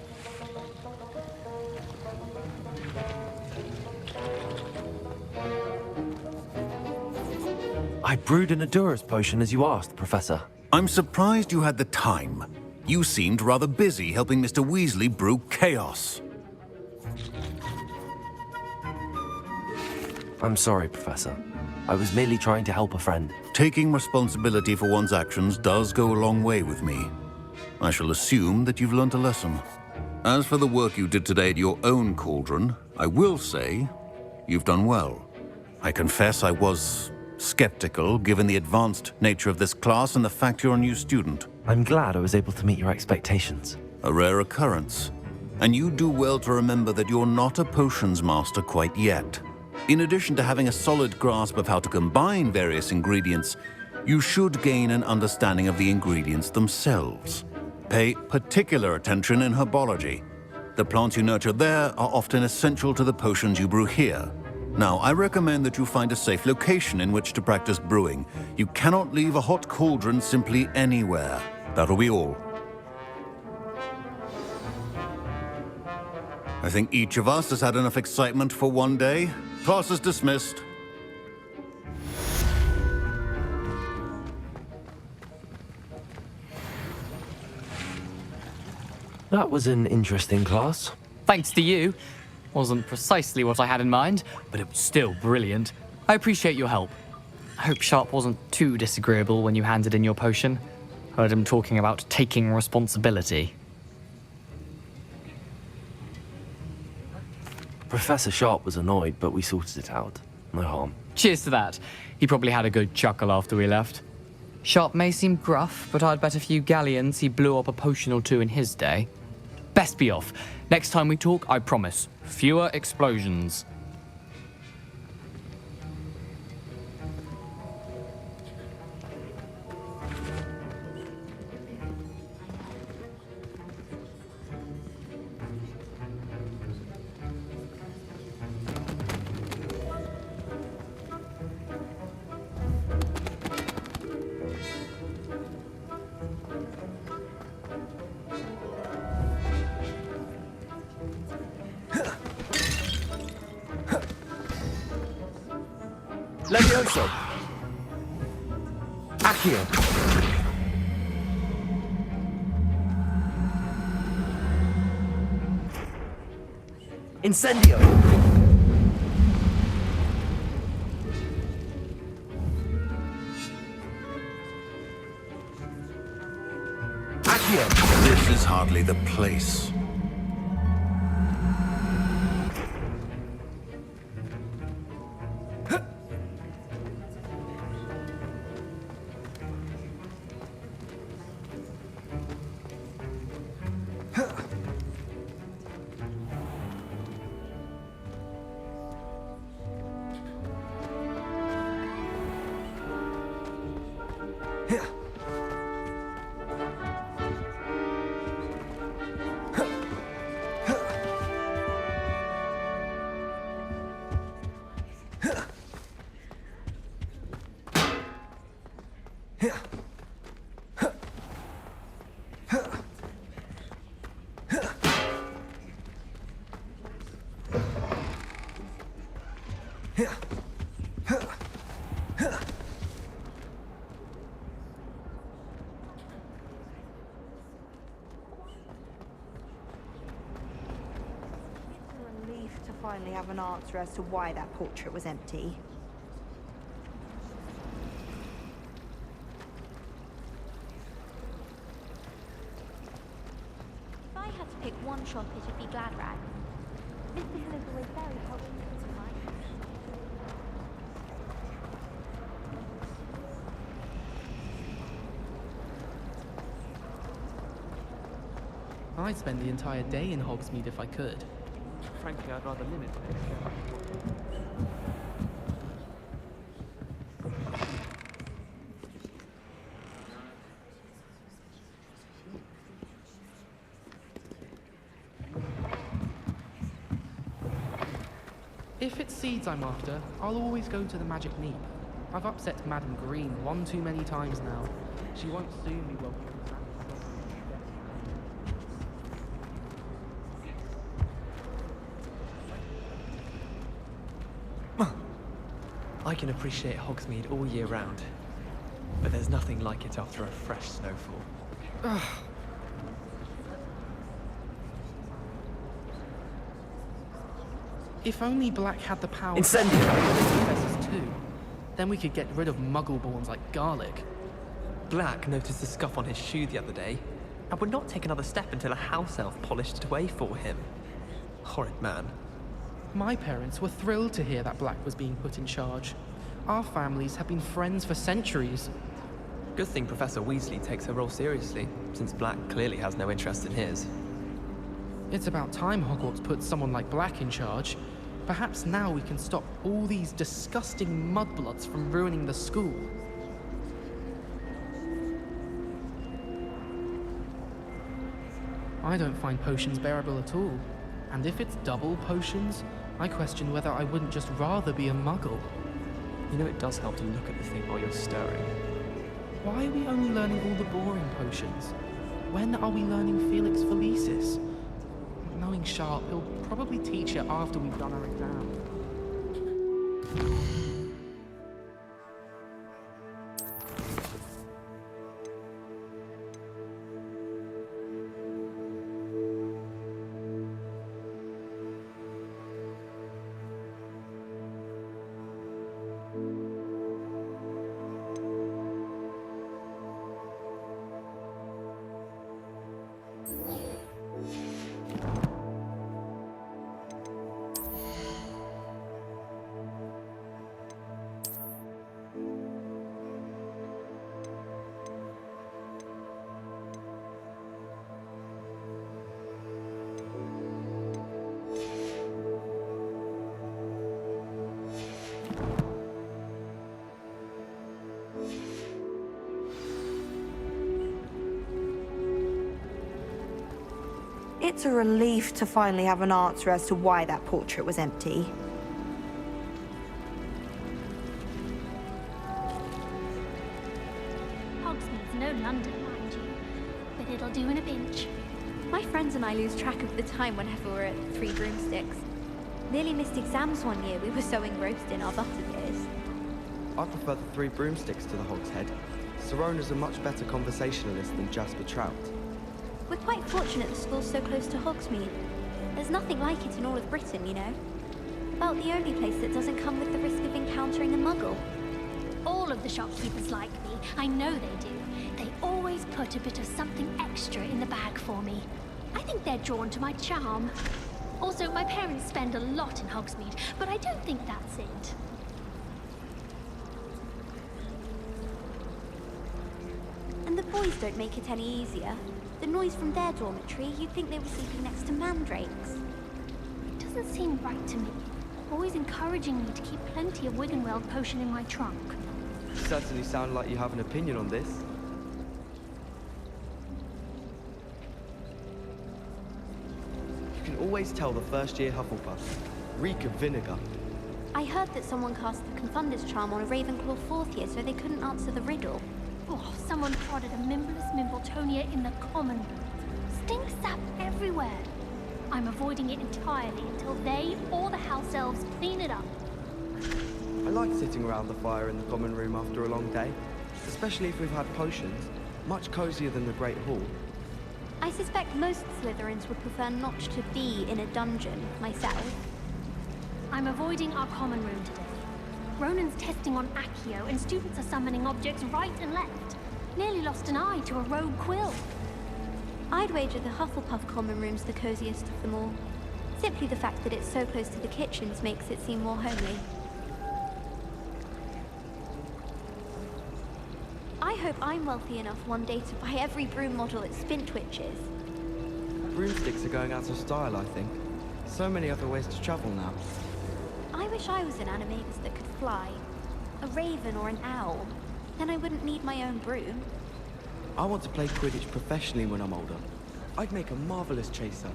I brewed an Edurus potion as you asked, Professor. I'm surprised you had the time. You seemed rather busy helping Mr. Weasley brew chaos. I'm sorry, Professor. I was merely trying to help a friend. Taking responsibility for one's actions does go a long way with me. I shall assume that you've learnt a lesson. As for the work you did today at your own cauldron, I will say You've done well. I confess I was skeptical, given the advanced nature of this class and the fact you're a new student. I'm glad I was able to meet your expectations. A rare occurrence. And you do well to remember that you're not a potions master quite yet. In addition to having a solid grasp of how to combine various ingredients, you should gain an understanding of the ingredients themselves. Pay particular attention in herbology. The plants you nurture there are often essential to the potions you brew here. Now, I recommend that you find a safe location in which to practice brewing. You cannot leave a hot cauldron simply anywhere. That'll be all. I think each of us has had enough excitement for one day. Class is dismissed. That was an interesting class. Thanks to you. Wasn't precisely what I had in mind, but it was still brilliant. I appreciate your help. I hope Sharp wasn't too disagreeable when you handed in your potion. Heard him talking about taking responsibility. Professor Sharp was annoyed, but we sorted it out. No harm. Cheers to that. He probably had a good chuckle after we left. Sharp may seem gruff, but I'd bet a few galleons he blew up a potion or two in his day. Best be off. Next time we talk, I promise, fewer explosions. Levioso! Accio! Incendio! Accio! This is hardly the place. Finally have an answer as to why that portrait was empty. If I had to pick one shop, it'd be Gladrag. This business is always very helpful to mine. I'd spend the entire day in Hogsmeade if I could. Frankly, I'd rather limit it. If it's seeds I'm after, I'll always go to the Magic Neep. I've upset Madam Green one too many times now. She won't soon be welcome. I can appreciate Hogsmeade all year round, but there's nothing like it after a fresh snowfall. If only Black had the power Incendio! to professors too, then we could get rid of muggle-borns like Garlic. Black noticed a scuff on his shoe the other day, and would not take another step until a house elf polished it away for him. Horrid man. My parents were thrilled to hear that Black was being put in charge. Our families have been friends for centuries. Good thing Professor Weasley takes her role seriously, since Black clearly has no interest in his. It's about time Hogwarts put someone like Black in charge. Perhaps now we can stop all these disgusting mudbloods from ruining the school. I don't find potions bearable at all. And if it's double potions, I question whether I wouldn't just rather be a muggle. You know, it does help to look at the thing while you're stirring. Why are we only learning all the boring potions? When are we learning Felix Felicis? Knowing Sharp, he'll probably teach it after we've done our exam. It's a relief to finally have an answer as to why that portrait was empty. Hogsmeade's no London, mind you, but it'll do in a pinch. My friends and I lose track of the time whenever we're at Three Broomsticks. Nearly missed exams one year, we were so engrossed in our butterbeers. I prefer the Three Broomsticks to the Hog's Head. Sirona's a much better conversationalist than Jasper Trout. We're quite fortunate the school's so close to Hogsmeade. There's nothing like it in all of Britain, you know. About the only place that doesn't come with the risk of encountering a muggle. All of the shopkeepers like me. I know they do. They always put a bit of something extra in the bag for me. I think they're drawn to my charm. Also, my parents spend a lot in Hogsmeade, but I don't think that's it. And the boys don't make it any easier. The noise from their dormitory, you'd think they were sleeping next to mandrakes. It doesn't seem right to me. Always encouraging me to keep plenty of Wiggenweld potion in my trunk. You certainly sound like you have an opinion on this. You can always tell the first-year Hufflepuffs. Reek of vinegar. I heard that someone cast the Confunder's charm on a Ravenclaw 4th year so they couldn't answer the riddle. Oh, someone prodded a Mimbless Mimbletonia in the common room. Stink sap everywhere. I'm avoiding it entirely until they or the house elves clean it up. I like sitting around the fire in the common room after a long day, especially if we've had potions. Much cozier than the Great Hall. I suspect most Slytherins would prefer not to be in a dungeon, myself. I'm avoiding our common room today. Ronan's testing on Accio, and students are summoning objects right and left. Nearly lost an eye to a rogue quill. I'd wager the Hufflepuff common room's the coziest of them all. Simply the fact that it's so close to the kitchens makes it seem more homely. I hope I'm wealthy enough one day to buy every broom model at Spintwitch's. Broomsticks are going out of style, I think. So many other ways to travel now. I wish I was an animagus that could fly. A raven or an owl. Then I wouldn't need my own broom. I want to play Quidditch professionally when I'm older. I'd make a marvelous chaser.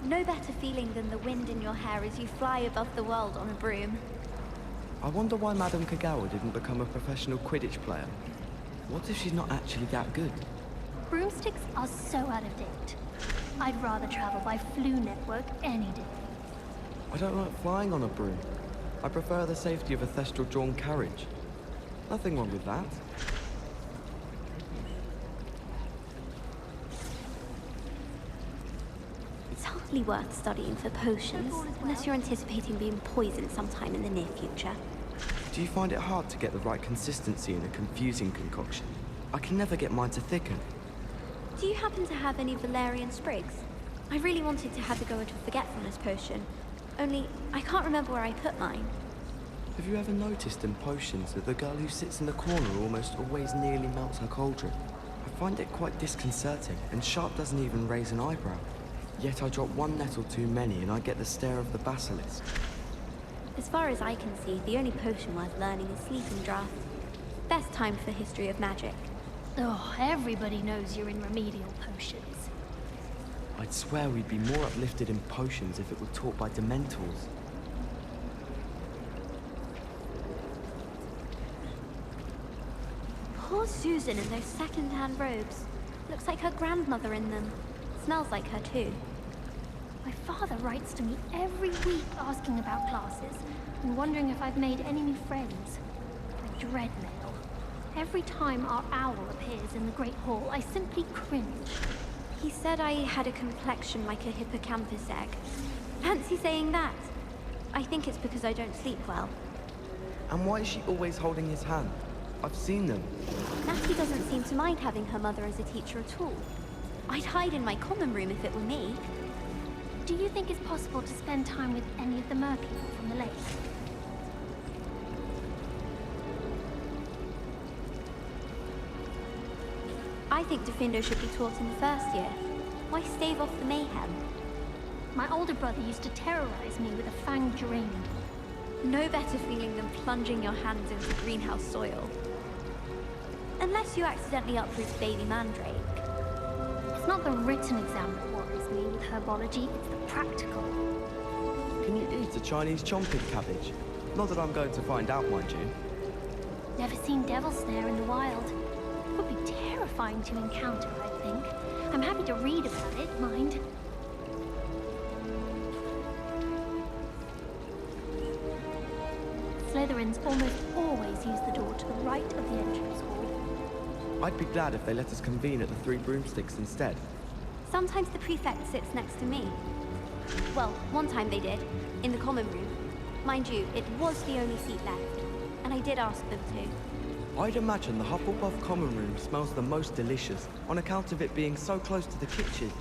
No better feeling than the wind in your hair as you fly above the world on a broom. I wonder why Madame Kagawa didn't become a professional Quidditch player. What if she's not actually that good? Broomsticks are so out of date. I'd rather travel by Flu Network any day. I don't like flying on a broom. I prefer the safety of a thestral-drawn carriage. Nothing wrong with that. It's hardly worth studying for potions, unless you're anticipating being poisoned sometime in the near future. Do you find it hard to get the right consistency in a confusing concoction? I can never get mine to thicken. Do you happen to have any Valerian sprigs? I really wanted to have a go at a forgetfulness potion, Only, I can't remember where I put mine. Have you ever noticed in potions that the girl who sits in the corner almost always nearly melts her cauldron? I find it quite disconcerting, and Sharp doesn't even raise an eyebrow. Yet I drop one nettle too many and I get the stare of the basilisk. As far as I can see, the only potion worth learning is Sleeping Draught. Best time for history of magic. Oh, everybody knows you're in remedial potions. I'd swear we'd be more uplifted in potions if it were taught by Dementors. Poor Susan in those second-hand robes. Looks like her grandmother in them. Smells like her too. My father writes to me every week asking about classes and wondering if I've made any new friends. I dread mail. Every time our owl appears in the Great Hall, I simply cringe. He said I had a complexion like a hippocampus egg. Fancy saying that. I think it's because I don't sleep well. And why is she always holding his hand? I've seen them. Natty doesn't seem to mind having her mother as a teacher at all. I'd hide in my common room if it were me. Do you think it's possible to spend time with any of the mer people from the lake? I think Defendo should be taught in the first year. Why stave off the mayhem? My older brother used to terrorize me with a fanged geranium. No better feeling than plunging your hands into greenhouse soil. Unless you accidentally uproot baby mandrake. It's not the written exam that worries me with herbology, it's the practical. Can you eat a Chinese chomping cabbage? Not that I'm going to find out, mind you. Never seen devil snare in the wild. It would be terrifying to encounter, I think. I'm happy to read about it, mind. Slytherins almost always use the door to the right of the entrance hall. I'd be glad if they let us convene at the Three Broomsticks instead. Sometimes the prefect sits next to me. Well, one time they did, in the common room. Mind you, it was the only seat left, and I did ask them to. I'd imagine the Hufflepuff common room smells the most delicious, on account of it being so close to the kitchens.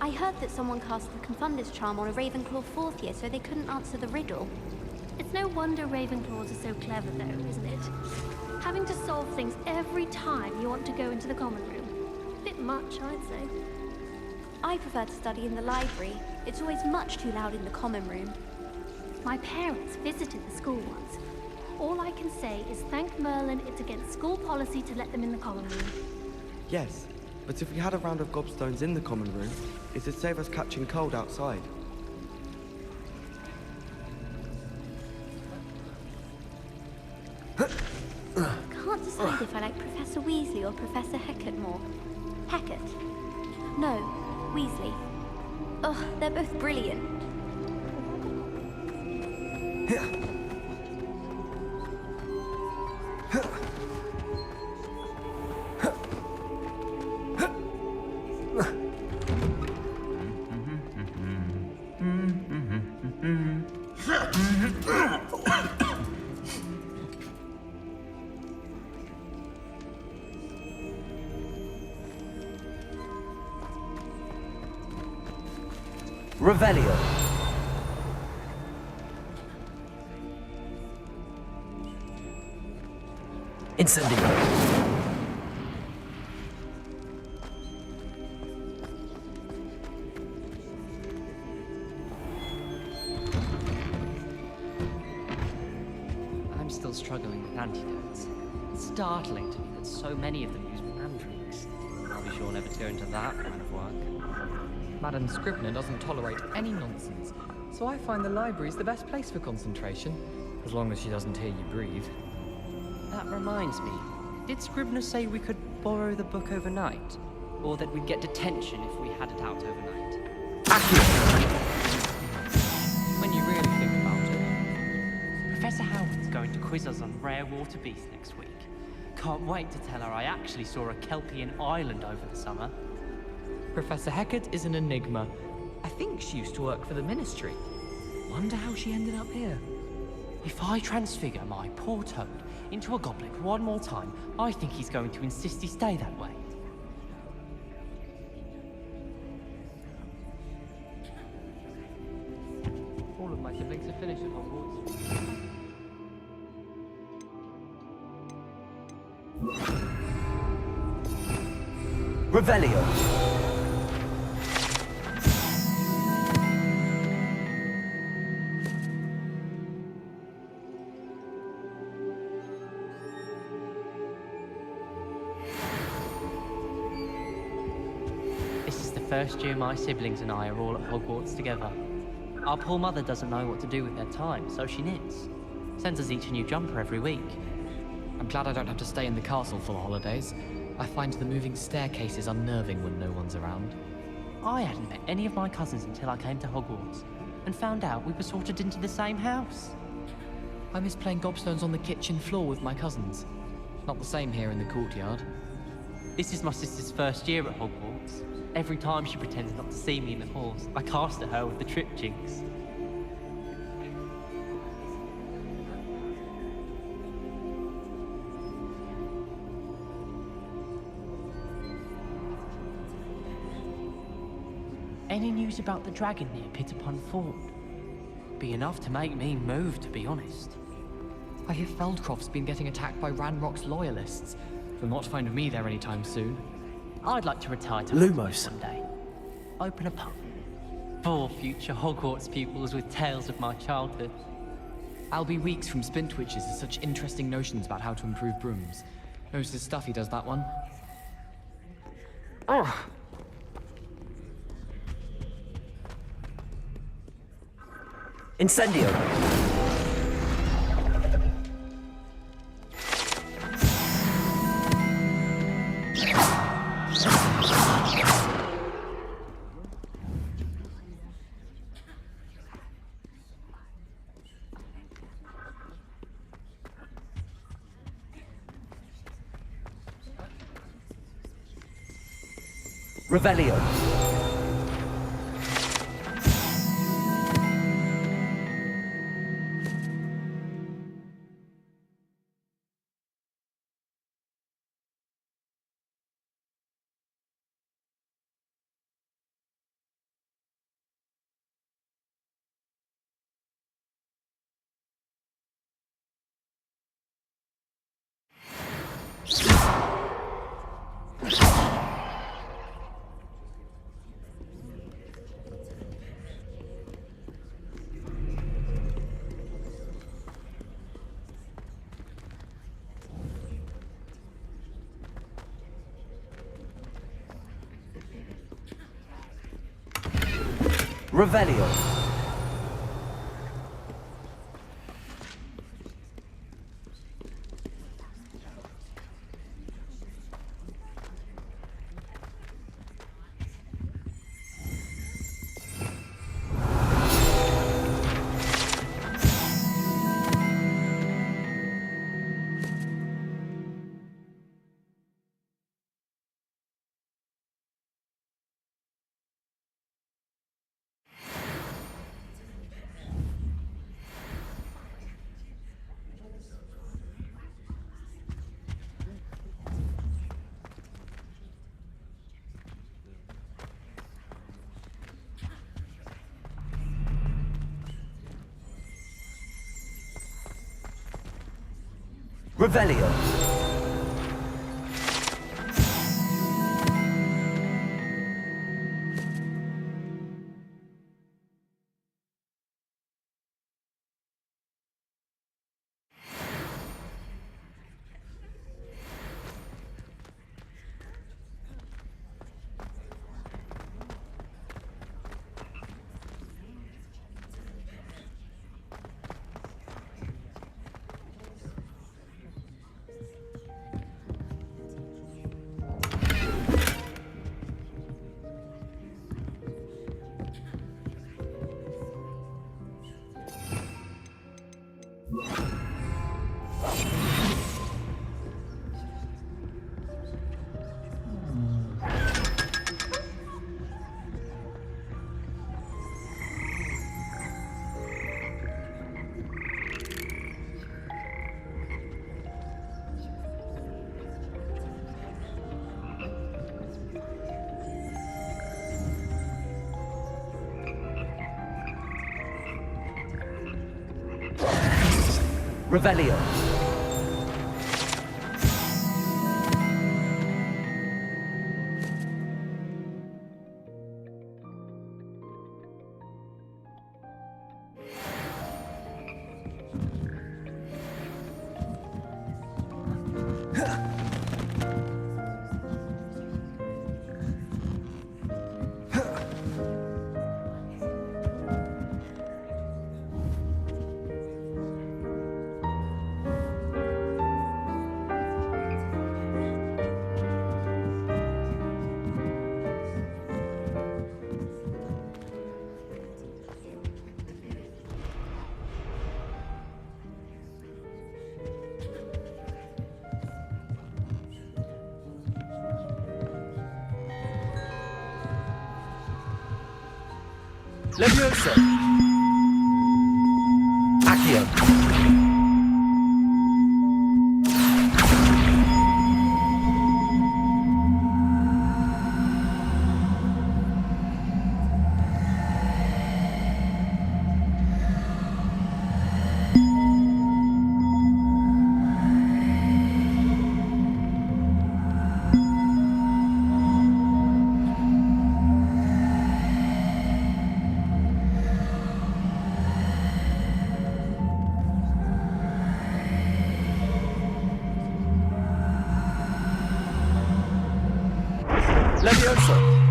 I heard that someone cast the Confunders charm on a Ravenclaw 4th year, so they couldn't answer the riddle. It's no wonder Ravenclaws are so clever, though, isn't it? Having to solve things every time you want to go into the common room. Bit much, I'd say. I prefer to study in the library. It's always much too loud in the common room. My parents visited the school once. All I can say is thank Merlin it's against school policy to let them in the common room. Yes, but if we had a round of gobstones in the common room, it'd save us catching cold outside. Can't decide if I like Professor Weasley or Professor Hecat more. Hecat? No, Weasley. Ugh, they're both brilliant. Revelio. Incendio. I'm still struggling with antidotes. It's startling to me that so many of them use mandrakes. I'll be sure never to go into that kind of work. Madame Scribner doesn't tolerate any nonsense, so I find the library's the best place for concentration, as long as she doesn't hear you breathe. That reminds me, did Scribner say we could borrow the book overnight? Or that we'd get detention if we had it out overnight? When you really think about it. Professor Howard's going to quiz us on rare water beasts next week. Can't wait to tell her I actually saw a Kelpian island over the summer. Professor Hecat is an enigma. I think she used to work for the Ministry. Wonder how she ended up here. If I transfigure my poor Toad into a goblet one more time, I think he's going to insist he stay that way. finish at Hogwarts. Revelio. This is the first year my siblings and I are all at Hogwarts together. Our poor mother doesn't know what to do with her time, so she knits. Sends us each a new jumper every week. I'm glad I don't have to stay in the castle for the holidays. I find the moving staircases unnerving when no one's around. I hadn't met any of my cousins until I came to Hogwarts, and found out we were sorted into the same house. I miss playing gobstones on the kitchen floor with my cousins. Not the same here in the courtyard. This is my sister's first year at Hogwarts. Every time she pretends not to see me in the halls, I cast at her with the trip jinx. Any news about the dragon near Pitterpun Ford? Be enough to make me move, to be honest. I hear Feldcroft's been getting attacked by Ranrock's loyalists. You'll not find me there anytime soon. I'd like to retire to Lumos. one day. Open a pub. For future Hogwarts pupils with tales of my childhood. I'll be weeks from Spintwitches with such interesting notions about how to improve brooms. Knows his stuff, he does that one. Oh. Incendio. Revelio. Revelio. Revelio. Revelio. Levioso. Accio. Levioso.